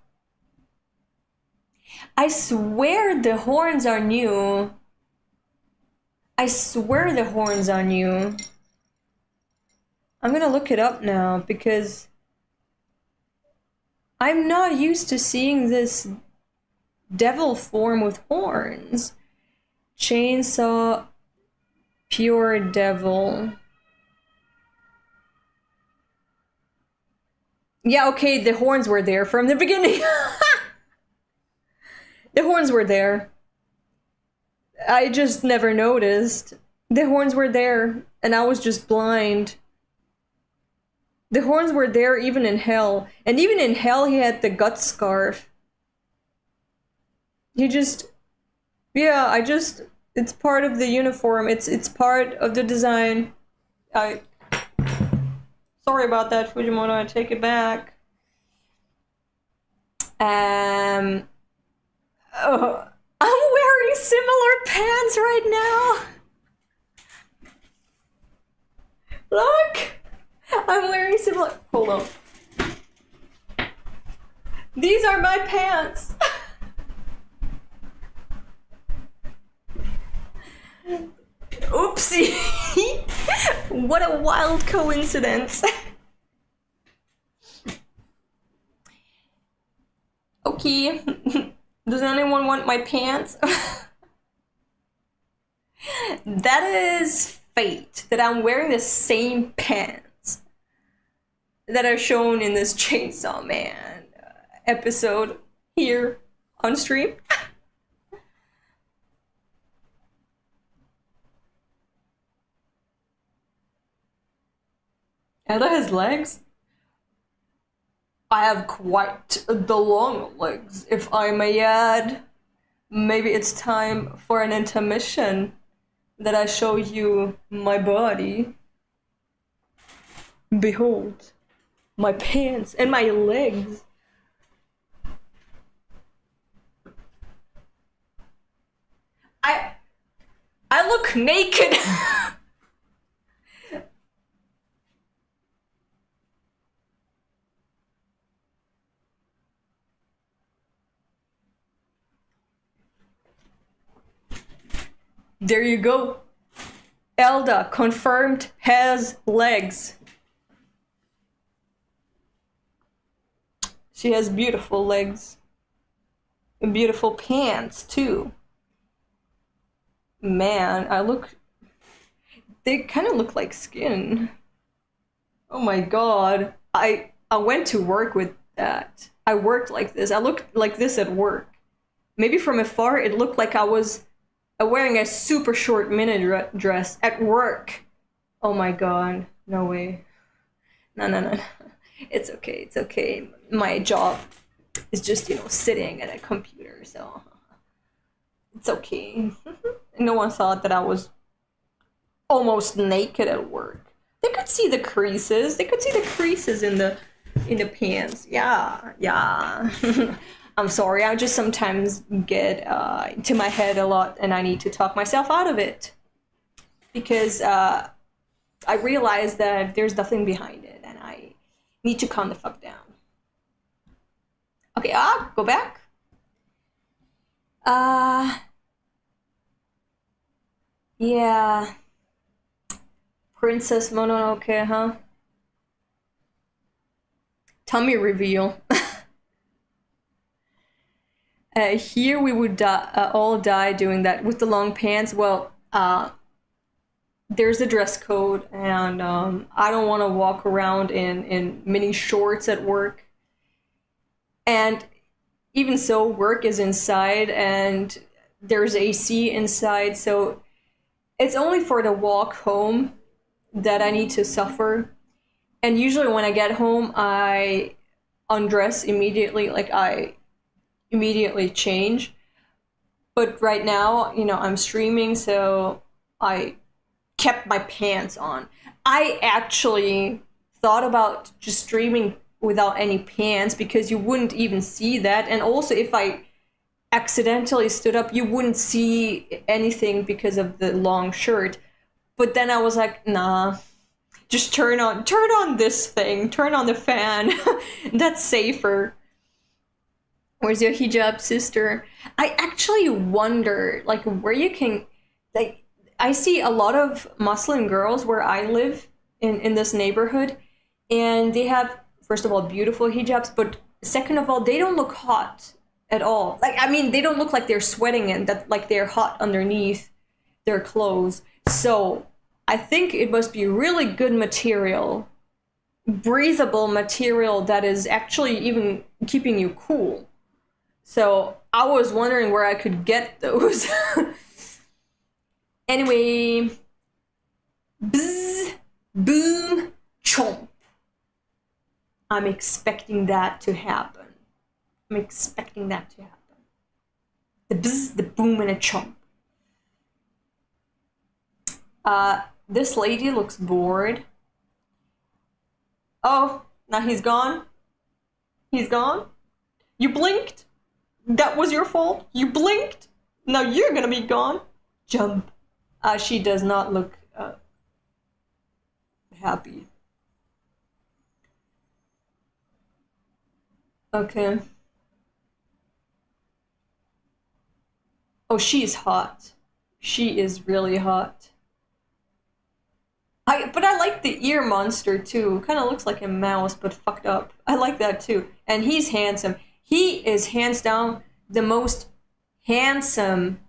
I swear the horns are new. I swear the horns are new. I'm gonna look it up now because I'm not used to seeing this devil form with horns. Chainsaw Pure Devil. Yeah, okay, the horns were there from the beginning. The horns were there. I just never noticed. The horns were there, and I was just blind. The horns were there even in hell. And even in hell, he had the gut scarf. He just... Yeah, it's part of the uniform. It's part of the design. Sorry about that, Fujimoto. I take it back. Oh, I'm wearing similar pants right now. Look! I'm wearing similar... Hold on. These are my pants. Oopsie. What a wild coincidence. Okay. Does anyone want my pants? That is fate, that I'm wearing the same pants that are shown in this Chainsaw Man. episode here on stream. Ella has legs? I have quite the long legs, if I may add. Maybe it's time for an intermission that I show you my body. Behold, my pants and my legs. I look naked. There you go. Elda confirmed has legs. She has beautiful legs. And beautiful pants too. Man, they kind of look like skin. Oh my god. I went to work with that. I worked like this. I looked like this at work. Maybe from afar it looked like I was wearing a super short mini dress at work. Oh my god. No way. No. It's okay. It's okay. My job is just, sitting at a computer, so it's okay. No one thought that I was almost naked at work. They could see the creases. They could see the creases in the pants. Yeah. I'm sorry. I just sometimes get into my head a lot, and I need to talk myself out of it because I realize that there's nothing behind it, and I need to calm the fuck down. Okay, go back. Yeah. Princess Mononoke, huh? Tummy reveal. Here we would all die doing that with the long pants. Well, there's a dress code, and I don't want to walk around in mini shorts at work. And even so, work is inside, and there's AC inside, so it's only for the walk home that I need to suffer. And usually when I get home, I undress immediately, like I immediately change. But right now, I'm streaming, so I kept my pants on. I actually thought about just streaming without any pants because you wouldn't even see that. And also if I accidentally stood up, you wouldn't see anything because of the long shirt. But then I was like, nah, just turn on this thing, turn on the fan. That's safer. Where's your hijab, sister? I actually wonder, like, where you can, like, I see a lot of Muslim girls where I live in this neighborhood, and they have, first of all, beautiful hijabs, but second of all, they don't look hot at all. Like, I mean, they don't look like they're sweating and that like they're hot underneath their clothes. So I think it must be really good material, breathable material that is actually even keeping you cool. So I was wondering where I could get those. Anyway, bzz, boom, chomp. I'm expecting that to happen. I'm expecting that to happen. The bzz, the boom, and a chomp. This lady looks bored. Oh, now he's gone? He's gone? You blinked? That was your fault? You blinked? Now you're gonna be gone. Jump. She does not look happy. Okay. Oh, she's hot. She is really hot. But I like the ear monster too. Kind of looks like a mouse, but fucked up. I like that too. And he's handsome. He is hands down the most handsome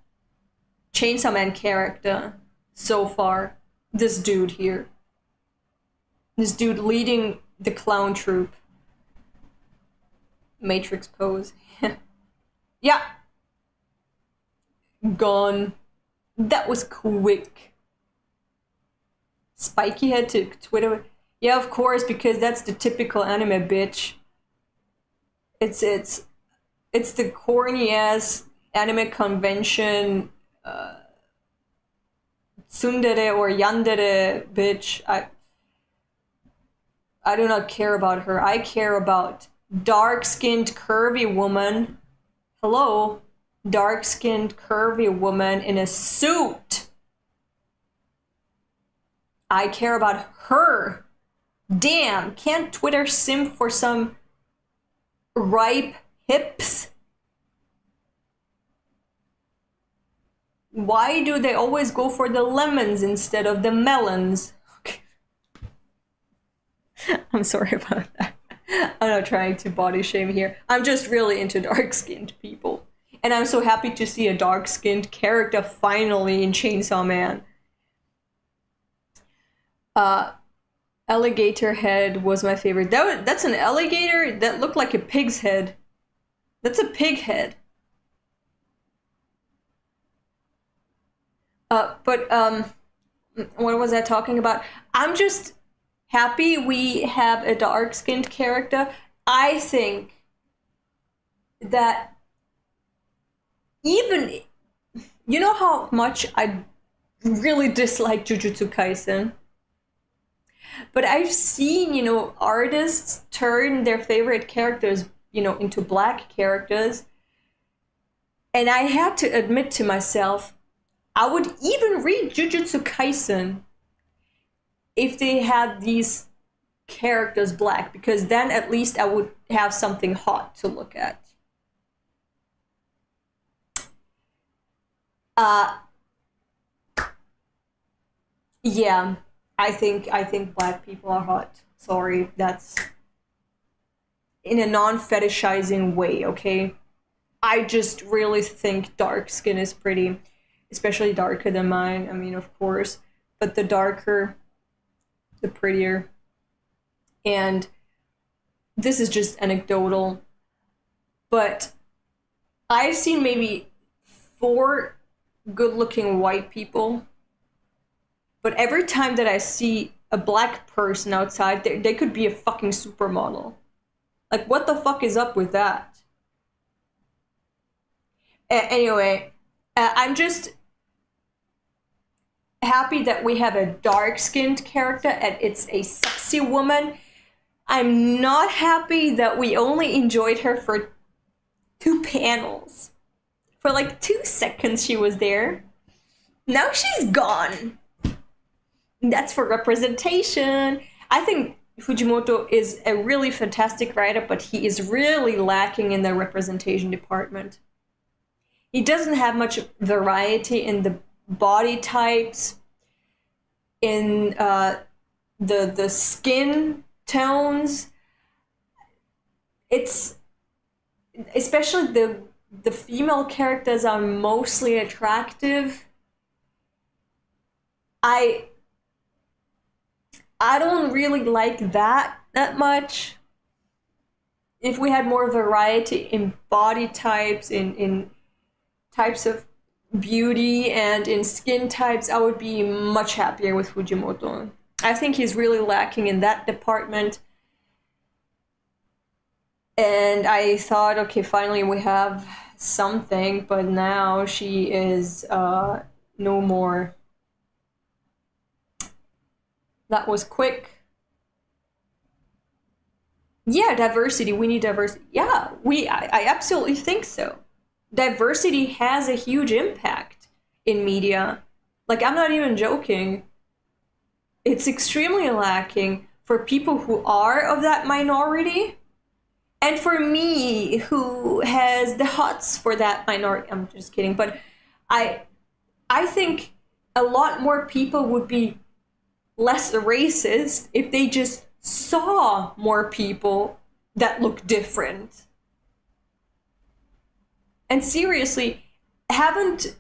Chainsaw Man character so far. This dude here. This dude leading the clown troupe. Matrix pose. Yeah. Gone. That was quick. Spiky head to Twitter. Yeah, of course, because that's the typical anime bitch. It's the corny ass anime convention tsundere or yandere bitch. I do not care about her. I care about dark-skinned curvy woman. Hello? Dark-skinned curvy woman in a suit. I care about her. Damn, can't Twitter simp for some ripe hips? Why do they always go for the lemons instead of the melons? Okay. I'm sorry about that. I'm not trying to body shame here. I'm just really into dark-skinned people. And I'm so happy to see a dark-skinned character finally in Chainsaw Man. Alligator head was my favorite. That's an alligator that looked like a pig's head. That's a pig head. But what was I talking about? I'm just happy we have a dark-skinned character. I think that even, you know how much I really dislike Jujutsu Kaisen? But I've seen, you know, artists turn their favorite characters, you know, into black characters. And I had to admit to myself, I would even read Jujutsu Kaisen if they had these characters black, because then at least I would have something hot to look at. Yeah, I think black people are hot. Sorry, that's in a non-fetishizing way, okay? I just really think dark skin is pretty, especially darker than mine. I mean, of course, but the darker, the prettier. And this is just anecdotal, but I've seen maybe 4 good-looking white people, but every time that I see a black person outside, they could be a fucking supermodel. Like, what the fuck is up with that? Anyway, I'm just happy that we have a dark-skinned character and it's a sexy woman. I'm not happy that we only enjoyed her for 2 panels. For like 2 seconds she was there. Now she's gone. That's for representation. I think Fujimoto is a really fantastic writer, but he is really lacking in the representation department. He doesn't have much variety in the body types, in the skin tones. It's especially the female characters are mostly attractive. I don't really like that much. If we had more variety in body types, in types of beauty, and in skin types, I would be much happier with Fujimoto. I think he's really lacking in that department. And I thought, okay, finally we have something, but now she is no more. That was quick. Yeah, diversity. We need diversity. Yeah, I absolutely think so. Diversity has a huge impact in media. Like, I'm not even joking. It's extremely lacking for people who are of that minority. And for me, who has the hots for that minority. I'm just kidding. But I think a lot more people would be less racist if they just saw more people that look different. And seriously, haven't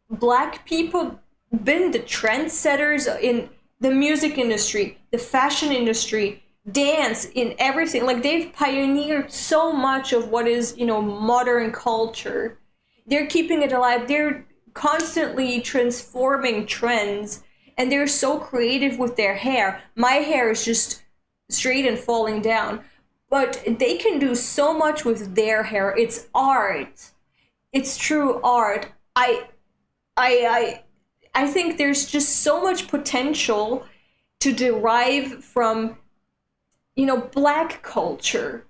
black people been the trendsetters in the music industry, the fashion industry, dance, in everything. Like they've pioneered so much of what is, modern culture. They're keeping it alive. They're constantly transforming trends, and they're so creative with their hair. My hair is just straight and falling down, but they can do so much with their hair. It's art. It's true art. I think there's just so much potential to derive from, Black culture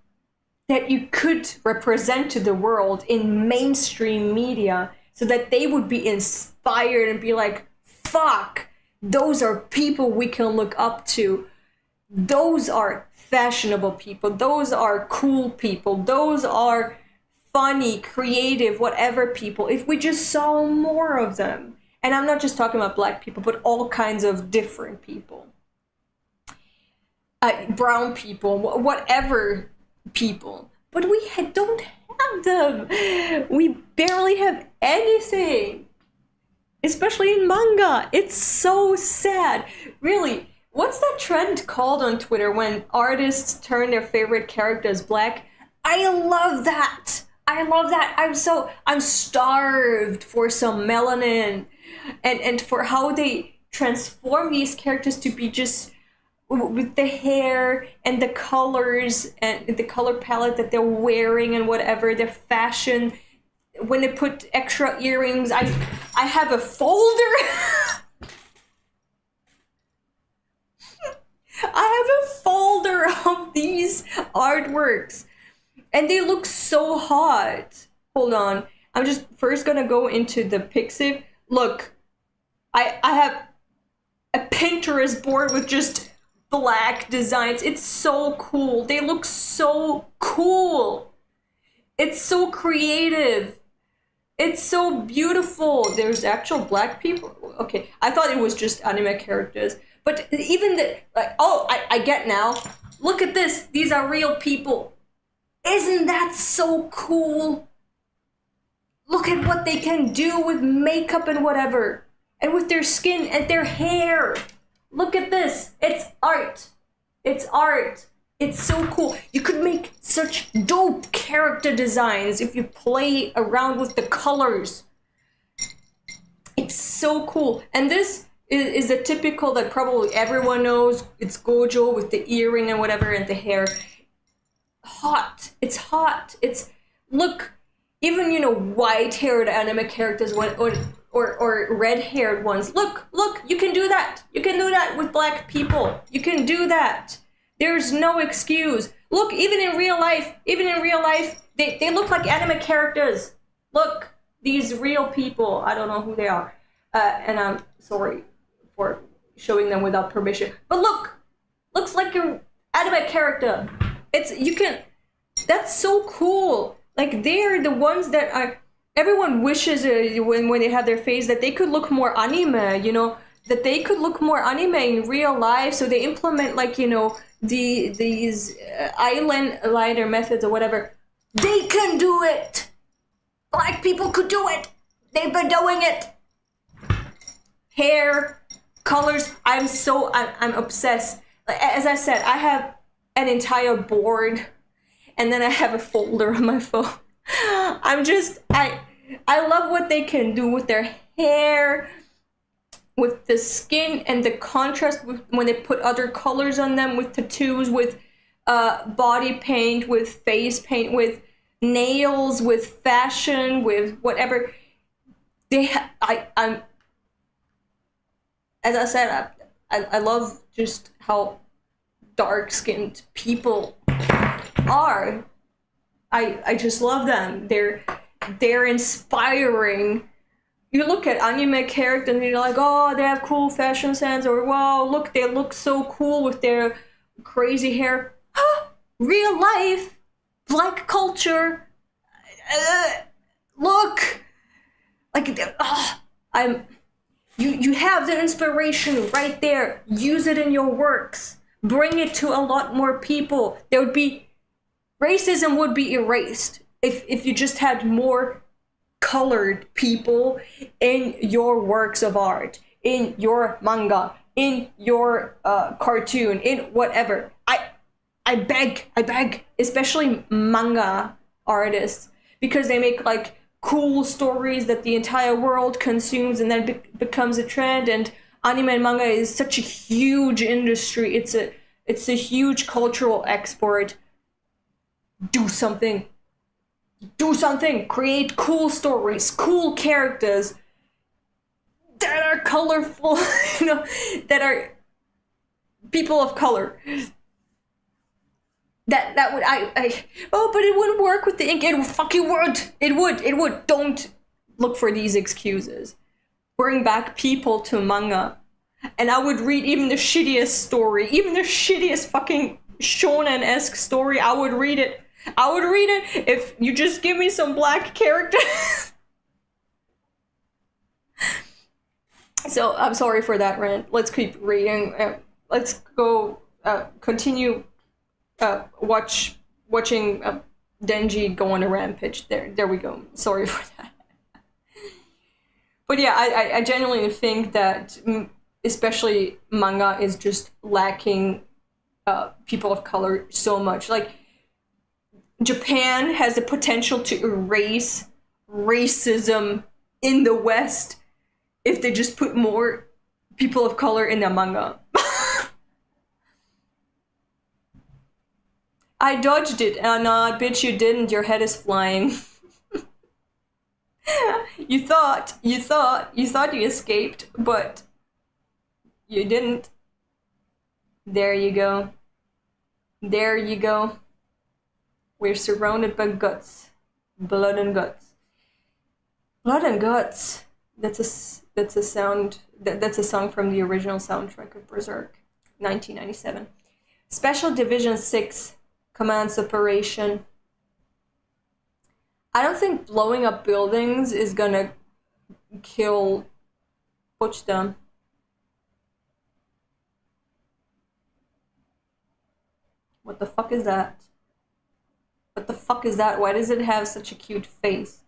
that you could represent to the world in mainstream media, so that they would be inspired and be like, fuck, those are people we can look up to. Those are fashionable people. Those are cool people. Those are funny, creative, whatever people. If we just saw more of them. And I'm not just talking about Black people, but all kinds of different people. Brown people, whatever people. But we don't have them. We barely have anything. Especially in manga. It's so sad. Really, what's that trend called on Twitter when artists turn their favorite characters Black? I love that. I love that. I'm starved for some melanin, and for how they transform these characters to be just with the hair and the colors and the color palette that they're wearing and whatever, their fashion. When they put extra earrings, I have a folder. I have a folder of these artworks, and they look so hot. Hold on, I'm just first gonna go into the Pixiv. Look, I have a Pinterest board with just Black designs. It's so cool. They look so cool. It's so creative. It's so beautiful. There's actual Black people. Okay, I thought it was just anime characters. But even I get now. Look at this. These are real people. Isn't that so cool? Look at what they can do with makeup and whatever. And with their skin and their hair. Look at this. It's art. It's art. It's so cool. You could make such dope character designs if you play around with the colors. It's so cool. And this is a typical that probably everyone knows. It's Gojo with the earring and whatever and the hair. Hot. It's hot. It's, look, even, white-haired anime characters or red-haired ones. Look, you can do that. You can do that with Black people. You can do that. There's no excuse. Look, even in real life, they look like anime characters. Look, these real people. I don't know who they are. And I'm sorry for showing them without permission. But look, looks like an anime character. That's so cool. Like, they're the ones that are, everyone wishes when they have their face that they could look more anime, that they could look more anime in real life. So they implement, like, these eyeliner methods or whatever. They can do it. Black people could do it. They've been doing it. Hair, colors. I'm obsessed. As I said, I have an entire board, and then I have a folder on my phone. I love what they can do with their hair, with the skin and the contrast when they put other colors on them, with tattoos, with body paint, with face paint, with nails, with fashion, with whatever. As I said, I love just how dark-skinned people are. I just love them. They're inspiring. You look at anime characters and you're like, oh, they have cool fashion sense, or wow, look, they look so cool with their crazy hair. Real life, Black culture. Look, like, you have the inspiration right there. Use it in your works. Bring it to a lot more people. Racism would be erased if you just had more colored people in your works of art, in your manga, in your cartoon, in whatever. I beg, especially manga artists, because they make like cool stories that the entire world consumes and then becomes a trend. And anime and manga is such a huge industry. It's a huge cultural export. Do something. Do something. Create cool stories, cool characters that are colorful, you know, that are people of color. That would oh, but it wouldn't work with the ink. It fucking would. It would. Don't look for these excuses. Bring back people to manga. And I would read even the shittiest story, even the shittiest fucking shonen-esque story. I would read it. I would read it if you just give me some black characters. So I'm sorry for that rant. Let's keep reading. Let's go continue watching Denji go on a rampage. There we go. Sorry for that. But yeah, I genuinely think that especially manga is just lacking people of color so much. Like, Japan has the potential to erase racism in the West if they just put more people of color in their manga. I dodged it. Nah, bitch, you didn't. Your head is flying. You thought you escaped, but you didn't. There you go. There you go. We're surrounded by guts. Blood and guts. Blood and guts. That's a sound. That's a song from the original soundtrack of Berserk, 1997. Special Division 6 Commands Operation. I don't think blowing up buildings is gonna kill Pochta. What the fuck is that? What the fuck is that? Why does it have such a cute face?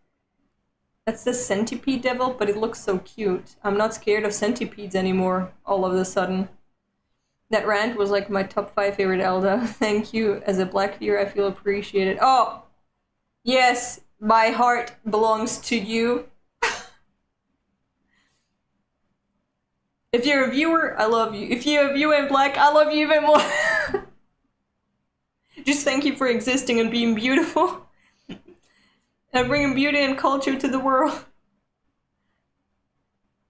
That's the centipede devil, but it looks so cute. I'm not scared of centipedes anymore, all of a sudden. That rant was like my top 5 favorite Elda. Thank you. As a black viewer, I feel appreciated. Oh! Yes, my heart belongs to you. If you're a viewer, I love you. If you're a viewer in black, I love you even more. Just thank you for existing and being beautiful. And bringing beauty and culture to the world.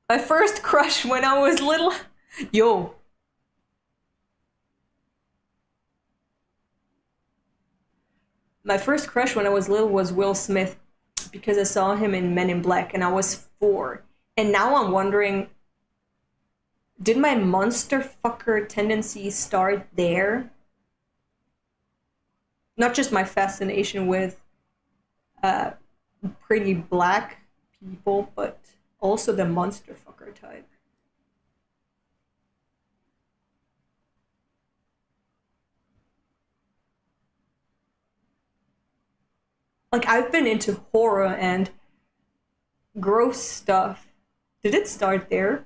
My first crush when I was little. Yo. My first crush when I was little was Will Smith, because I saw him in Men in Black and I was 4. And now I'm wondering, did my monster fucker tendency start there? Not just my fascination with pretty black people, but also the monster fucker type. Like, I've been into horror and gross stuff. Did it start there?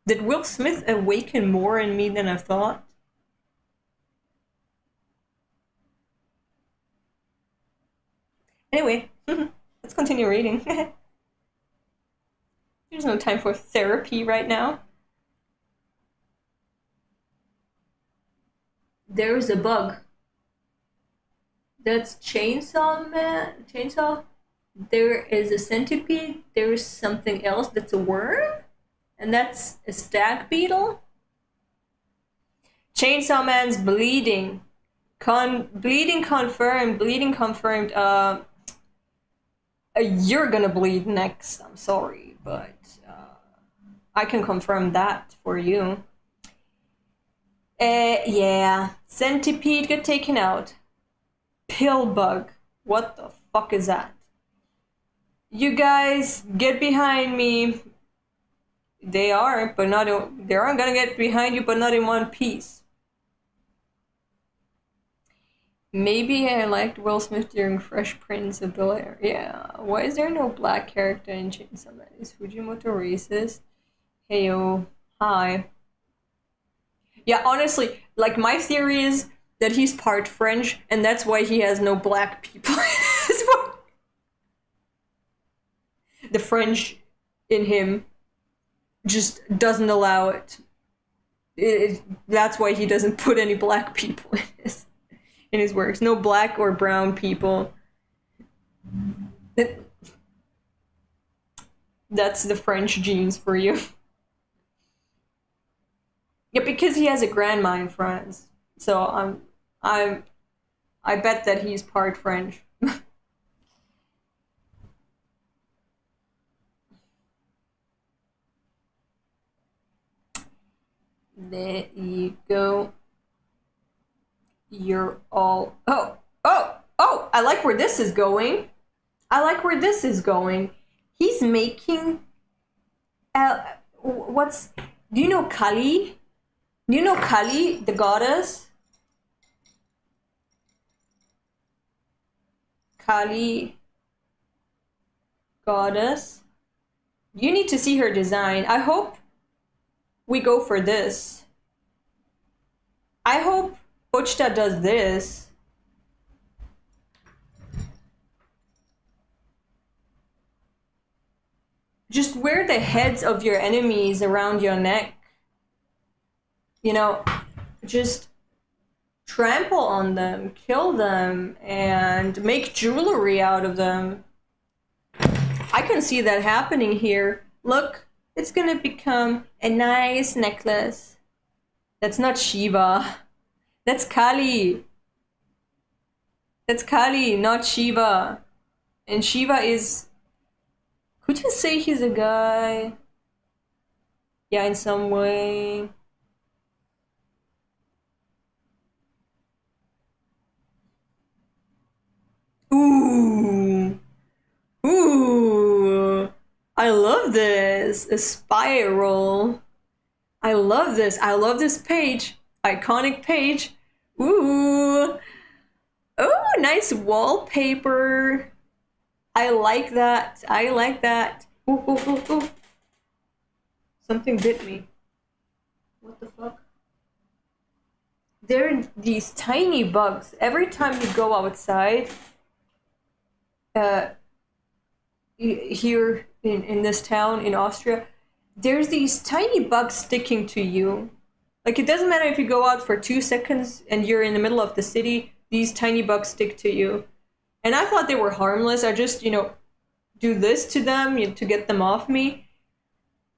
Did Will Smith awaken more in me than I thought? Anyway, let's continue reading. There's no time for therapy right now. There's a bug. That's Chainsaw Man. Chainsaw. There is a centipede. There is something else that's a worm. And that's a stag beetle. Chainsaw Man's bleeding. Bleeding confirmed. Bleeding confirmed. You're gonna bleed next. I'm sorry, but I can confirm that for you. Yeah. Centipede got taken out. Pill bug. What the fuck is that? You guys, get behind me. They are, but not in, they aren't gonna get behind you, but not in one piece. Maybe I liked Will Smith during Fresh Prince of Bel-Air. Yeah. Why is there no black character in Chainsaw Man? Is Fujimoto racist? Heyo. Hi. Yeah, honestly, like, my theory is that he's part French, and that's why he has no black people in his work. The French in him just doesn't allow it. That's why he doesn't put any black people in his works. No black or brown people. That's the French genes for you. Yeah, because he has a grandma in France, so I bet that he's part French. There you go. You're all... Oh! I like where this is going. He's making... what's... Do you know Kali? Do you know Kali, the goddess? Kali... Goddess? You need to see her design. I hope we go for this. I hope Pochta does this. Just wear the heads of your enemies around your neck. You know, just trample on them, kill them, and make jewelry out of them. I can see that happening here. Look, it's gonna become a nice necklace. That's not Shiva. That's Kali. That's Kali, not Shiva. And Shiva is... Could you say he's a guy? Yeah, in some way. Ooh. Ooh. I love this. A spiral. I love this. I love this page. Iconic page. Ooh. Oh, nice wallpaper. I like that. I like that. Ooh, ooh, ooh, ooh. Something bit me. What the fuck? There are these tiny bugs. Every time you go outside, here in this town in Austria, there's these tiny bugs sticking to you. Like, it doesn't matter if you go out for 2 seconds and you're in the middle of the city, these tiny bugs stick to you. And I thought they were harmless. I just, do this to them to get them off me.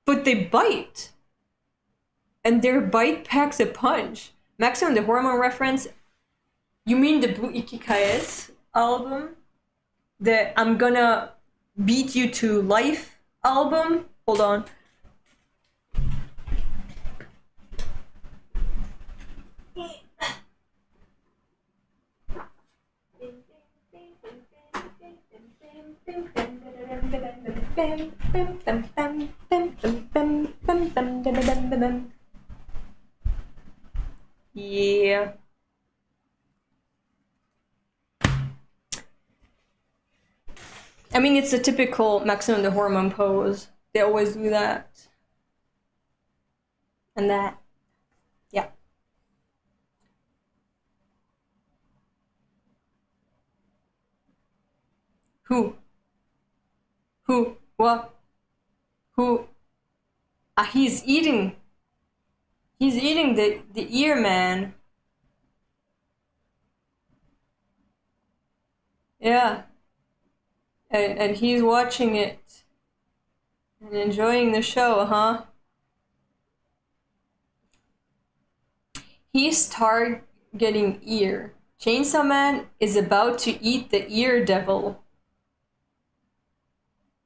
But they bite. And their bite packs a punch. Maximum, the Hormone reference. You mean the Blue Ikikais album? The I'm Gonna Beat You to Life album? Hold on. Yeah. I mean, it's a typical Maximum the Hormone pose. They always do that. And that. Yeah. Who? What? Who? Ah, he's eating. He's eating the ear, man. Yeah. And he's watching it. And enjoying the show, huh? He's targeting ear. Chainsaw Man is about to eat the ear devil.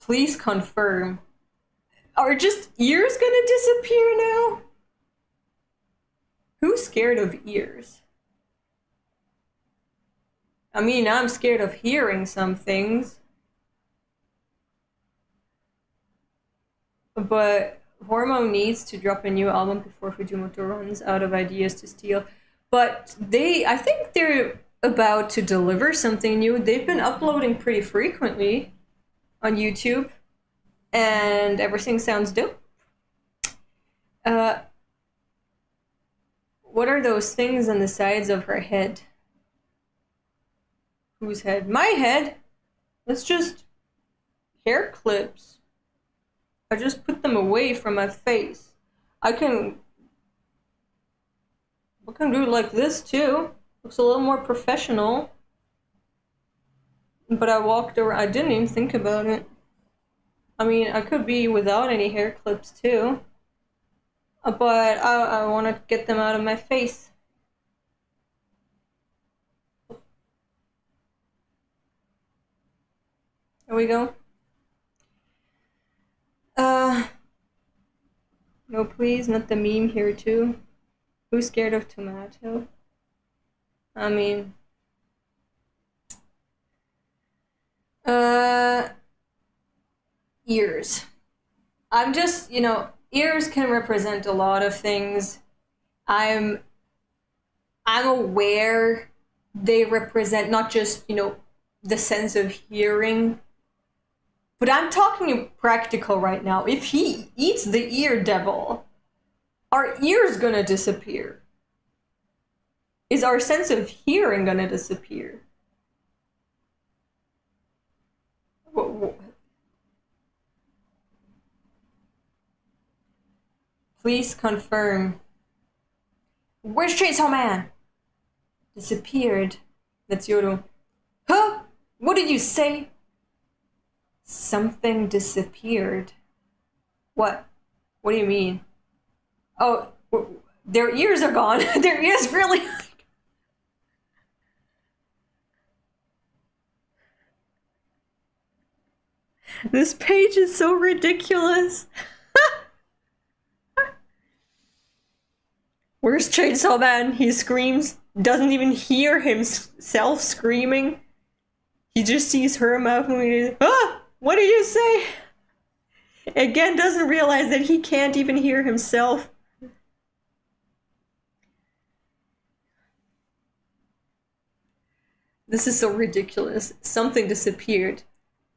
Please confirm. Are just ears gonna disappear now? Who's scared of ears? I mean, I'm scared of hearing some things. But Hormone needs to drop a new album before Fujimoto runs out of ideas to steal. But I think they're about to deliver something new. They've been uploading pretty frequently on YouTube, and everything sounds dope. What are those things on the sides of her head? Whose head? My head? That's just hair clips. I just put them away from my face. I can do it like this too. Looks a little more professional. But I walked around, I didn't even think about it. I mean, I could be without any hair clips too. But I want to get them out of my face. There we go. No, please, not the meme here too. Who's scared of tomato? I mean, ears. I'm just, ears can represent a lot of things. I'm aware they represent not just, the sense of hearing, but I'm talking practical right now. If he eats the ear devil, our ear's gonna disappear. Is our sense of hearing gonna disappear? Please confirm. Where's Chainsaw Man? Disappeared. That's Yoru. Huh? What did you say? Something disappeared. What? What do you mean? Oh, their ears are gone. Their ears really... This page is so ridiculous. Where's Chainsaw Man? He screams. Doesn't even hear himself screaming. He just sees her mouth moving. Ah! What did you say? Again, doesn't realize that he can't even hear himself. This is so ridiculous. Something disappeared.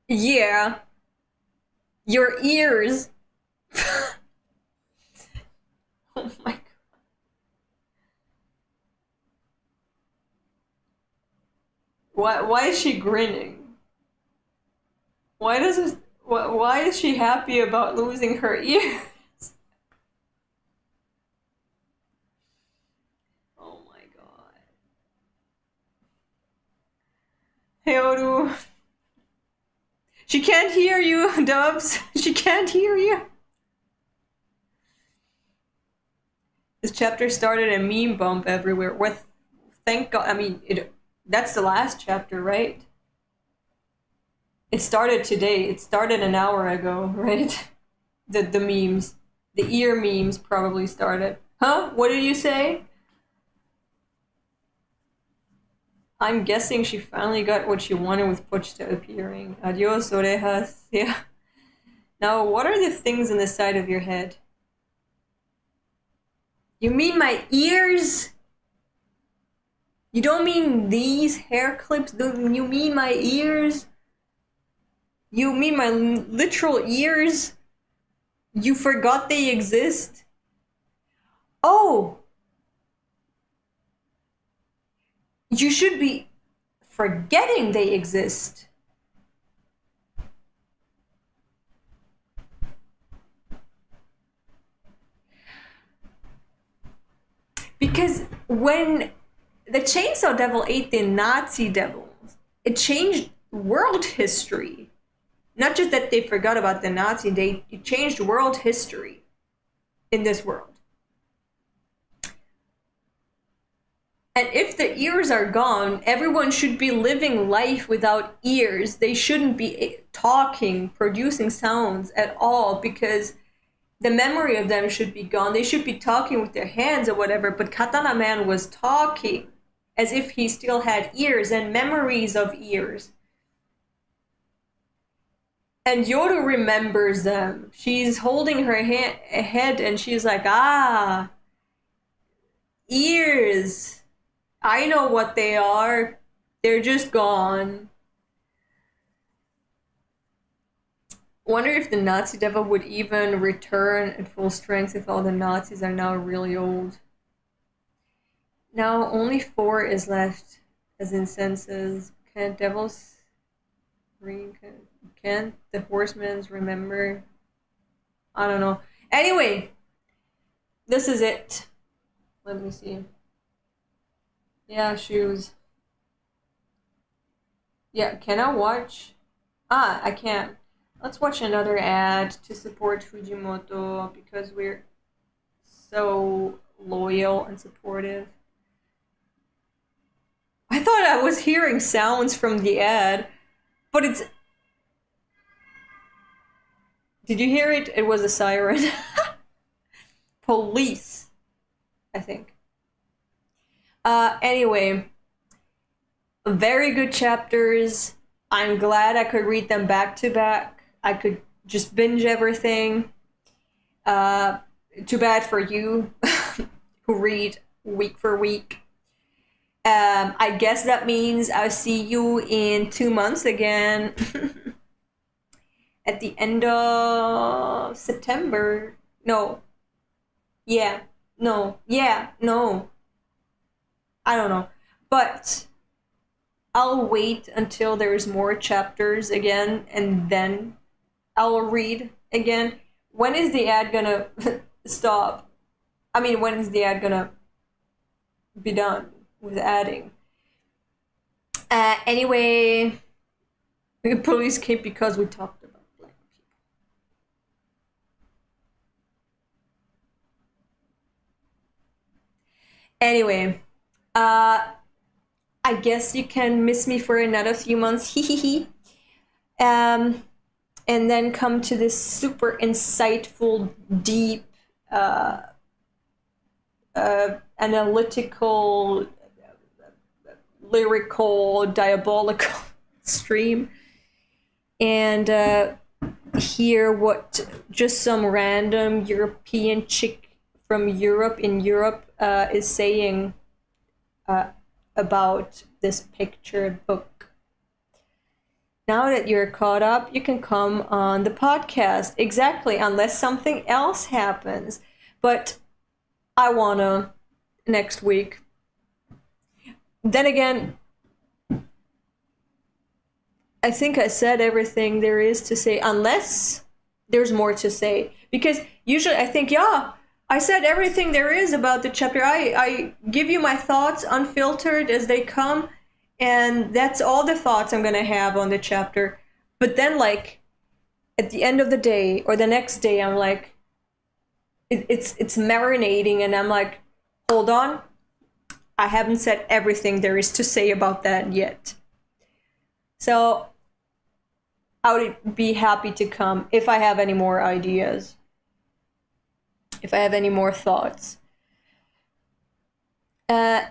Yeah. Your ears. Oh my god. Why is she grinning? Why is she happy about losing her ears? Oh my god. Heoru. She can't hear you, Dubs. She can't hear you. This chapter started a meme bump everywhere. With, thank God. I mean, that's the last chapter, right? It started today. It started an hour ago, right? The memes. The ear memes probably started. Huh? What did you say? I'm guessing she finally got what she wanted with Pochita appearing. Adios, orejas. Yeah. Now, what are the things on the side of your head? You mean my ears? You don't mean these hair clips? Don't you mean my ears? You mean my literal ears? You forgot they exist? Oh! You should be forgetting they exist. Because when the Chainsaw Devil ate the Nazi devils, it changed world history. Not just that they forgot about the Nazi, it changed world history in this world. And if the ears are gone, everyone should be living life without ears. They shouldn't be talking, producing sounds at all, because the memory of them should be gone. They should be talking with their hands or whatever, but Katana Man was talking as if he still had ears and memories of ears. And Yoru remembers them. She's holding her head and she's like, ah, ears. I know what they are. They're just gone. Wonder if the Nazi devil would even return at full strength if all the Nazis are now really old. Now only 4 is left as incenses. Can't devils can't the horsemen remember? I don't know. Anyway, this is it. Let me see. Yeah, shoes. Yeah, can I watch? Ah, I can. Let's watch another ad to support Fujimoto because we're so loyal and supportive. I thought I was hearing sounds from the ad, but it's... Did you hear it? It was a siren. Police, I think. Anyway, very good chapters. I'm glad I could read them back to back. I could just binge everything. Too bad for you who read week for week. I guess that means I'll see you in 2 months again. At the end of September. No. Yeah. No. Yeah. No. I don't know. But I'll wait until there's more chapters again, and then I'll read again. When is the ad gonna stop? I mean, when is the ad gonna be done with adding? Anyway, the police came because we talked about black people. Anyway, I guess you can miss me for another few months, hee hee hee. And then come to this super insightful, deep, analytical, lyrical, diabolical stream. And hear what just some random European chick from Europe in Europe is saying about this picture book. Now that you're caught up, you can come on the podcast. Exactly, unless something else happens. But I wanna next week. Then again, I think I said everything there is to say, unless there's more to say. Because usually I think, yeah, I said everything there is about the chapter. I give you my thoughts unfiltered as they come, and that's all the thoughts I'm gonna have on the chapter. But then, like, at the end of the day or the next day, I'm like, it's marinating, and I'm like, hold on, I haven't said everything there is to say about that yet. So I would be happy to come if I have any more ideas, if I have any more thoughts.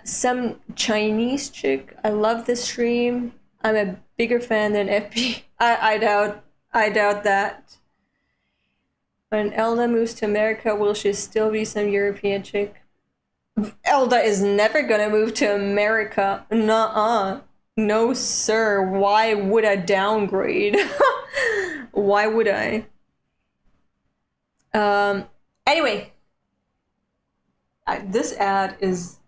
Some Chinese chick. I love the stream. I'm a bigger fan than FP. I doubt that. When Elda moves to America, will she still be some European chick? Elda is never gonna move to America. Nuh-uh. No, sir. Why would I downgrade? Why would I? Anyway, this ad is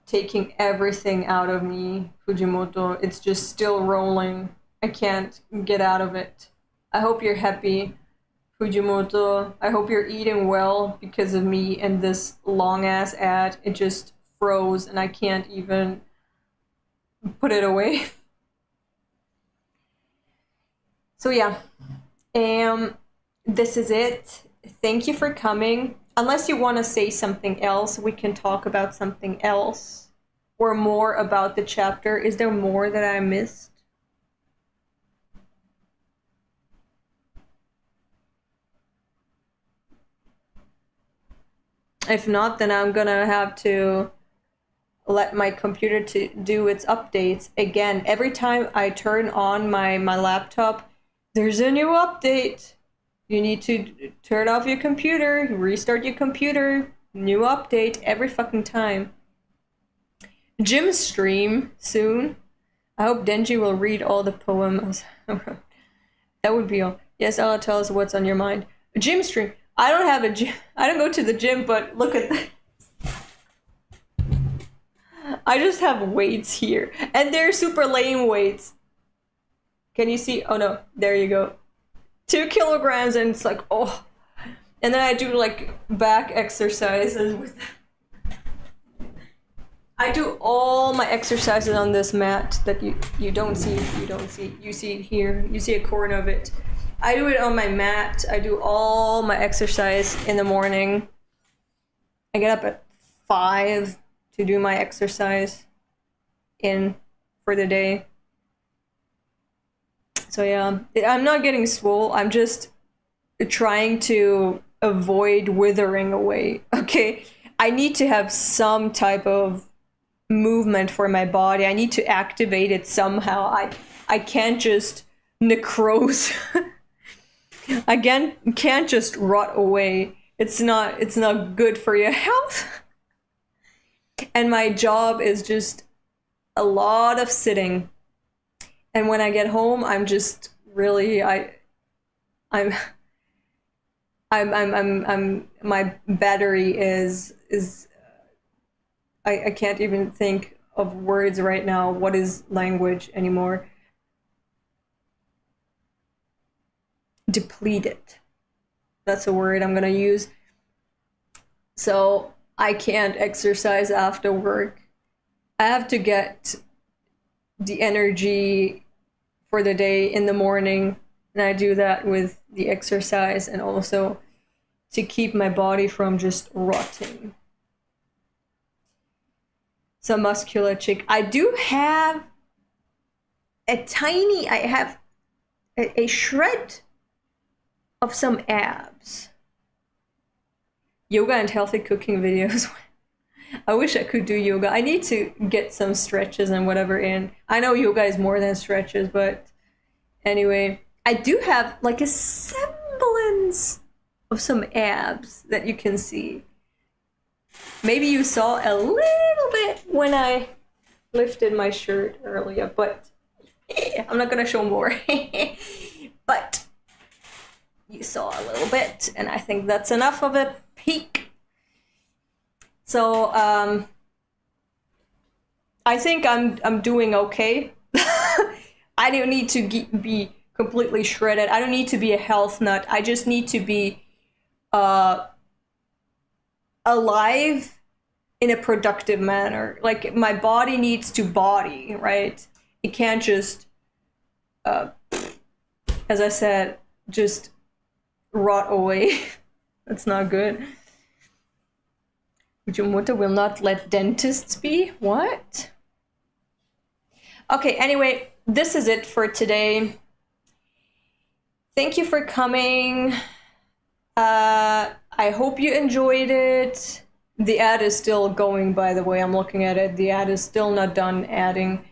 taking everything out of me, Fujimoto. It's just still rolling. I can't get out of it. I hope you're happy, Fujimoto. I hope you're eating well because of me and this long-ass ad. It just froze and I can't even put it away. So yeah, this is it. Thank you for coming. Unless you want to say something else, we can talk about something else or more about the chapter. Is there more that I missed? If not, then I'm gonna have to let my computer to do its updates again. Every time I turn on my laptop, there's a new update. You need to turn off your computer, restart your computer, new update every fucking time. Gym stream soon. I hope Denji will read all the poems. That would be all. Yes, Ella, tell us what's on your mind. Gym stream. I don't have a gym. I don't go to the gym, but look at that. I just have weights here, and they're super lame weights. Can you see? Oh no, there you go. 2 kilograms, and it's like, oh. And then I do like back exercises with. I do all my exercises on this mat that you don't see. You see it here. You see a corner of it. I do it on my mat. I do all my exercise in the morning. I get up at 5 to do my exercise for the day. So yeah, I'm not getting swole. I'm just trying to avoid withering away. Okay, I need to have some type of movement for my body. I need to activate it somehow. I can't just necrose. I can't just rot away. It's not good for your health. And my job is just a lot of sitting. And when I get home, I'm just really I'm my battery is I can't even think of words right now. What is language anymore? Depleted. That's a word I'm gonna use. So I can't exercise after work. I have to get the energy for the day in the morning, and I do that with the exercise and also to keep my body from just rotting. Some muscular chick. I do have I have a shred of some abs. Yoga and healthy cooking videos. I wish I could do yoga. I need to get some stretches and whatever in. I know yoga is more than stretches, but anyway, I do have like a semblance of some abs that you can see. Maybe you saw a little bit when I lifted my shirt earlier, but I'm not gonna show more. But you saw a little bit, and I think that's enough of a peek. So I think I'm doing okay. I don't need to be completely shredded. I don't need to be a health nut. I just need to be alive in a productive manner. Like my body needs to body, right? It can't just, as I said, just rot away. That's not good. Ujimoto will not let dentists be? What? Okay, anyway, this is it for today. Thank you for coming. I hope you enjoyed it. The ad is still going, by the way. I'm looking at it. The ad is still not done adding.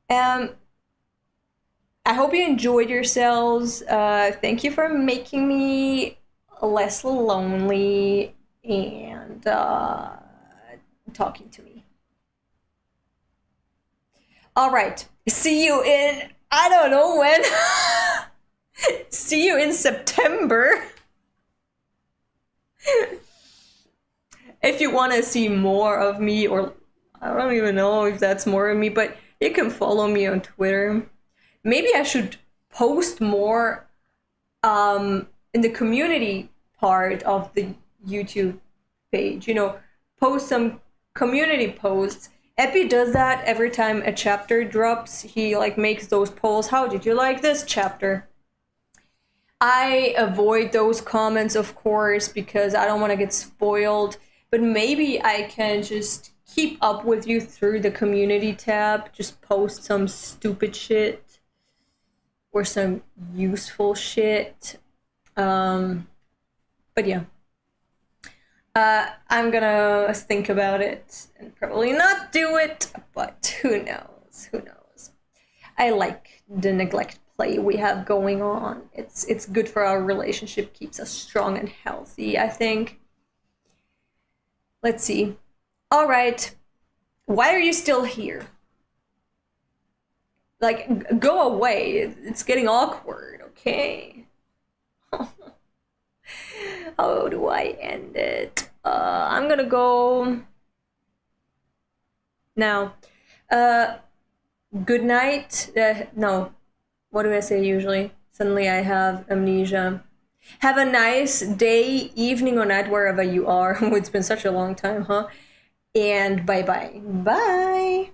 I hope you enjoyed yourselves. Thank you for making me less lonely and talking to me. All right. See you in, I don't know when. See you in September. If you want to see more of me, or I don't even know if that's more of me, but you can follow me on Twitter. Maybe I should post more in the community part of the YouTube page. You know, post some community posts. Epi does that every time a chapter drops. He like makes those polls. How did you like this chapter? I avoid those comments, of course, because I don't want to get spoiled. But maybe I can just keep up with you through the community tab. Just post some stupid shit or some useful shit. But yeah. I'm gonna think about it and probably not do it, but who knows? Who knows? I like the neglect play we have going on. It's good for our relationship, keeps us strong and healthy, I think. Let's see. All right. Why are you still here? Like, go away. It's getting awkward, okay? How do I end it? I'm gonna go Now, good night. No, what do I say usually? Suddenly I have amnesia. Have a nice day, evening, or night, wherever you are. It's been such a long time, huh? And bye-bye. Bye.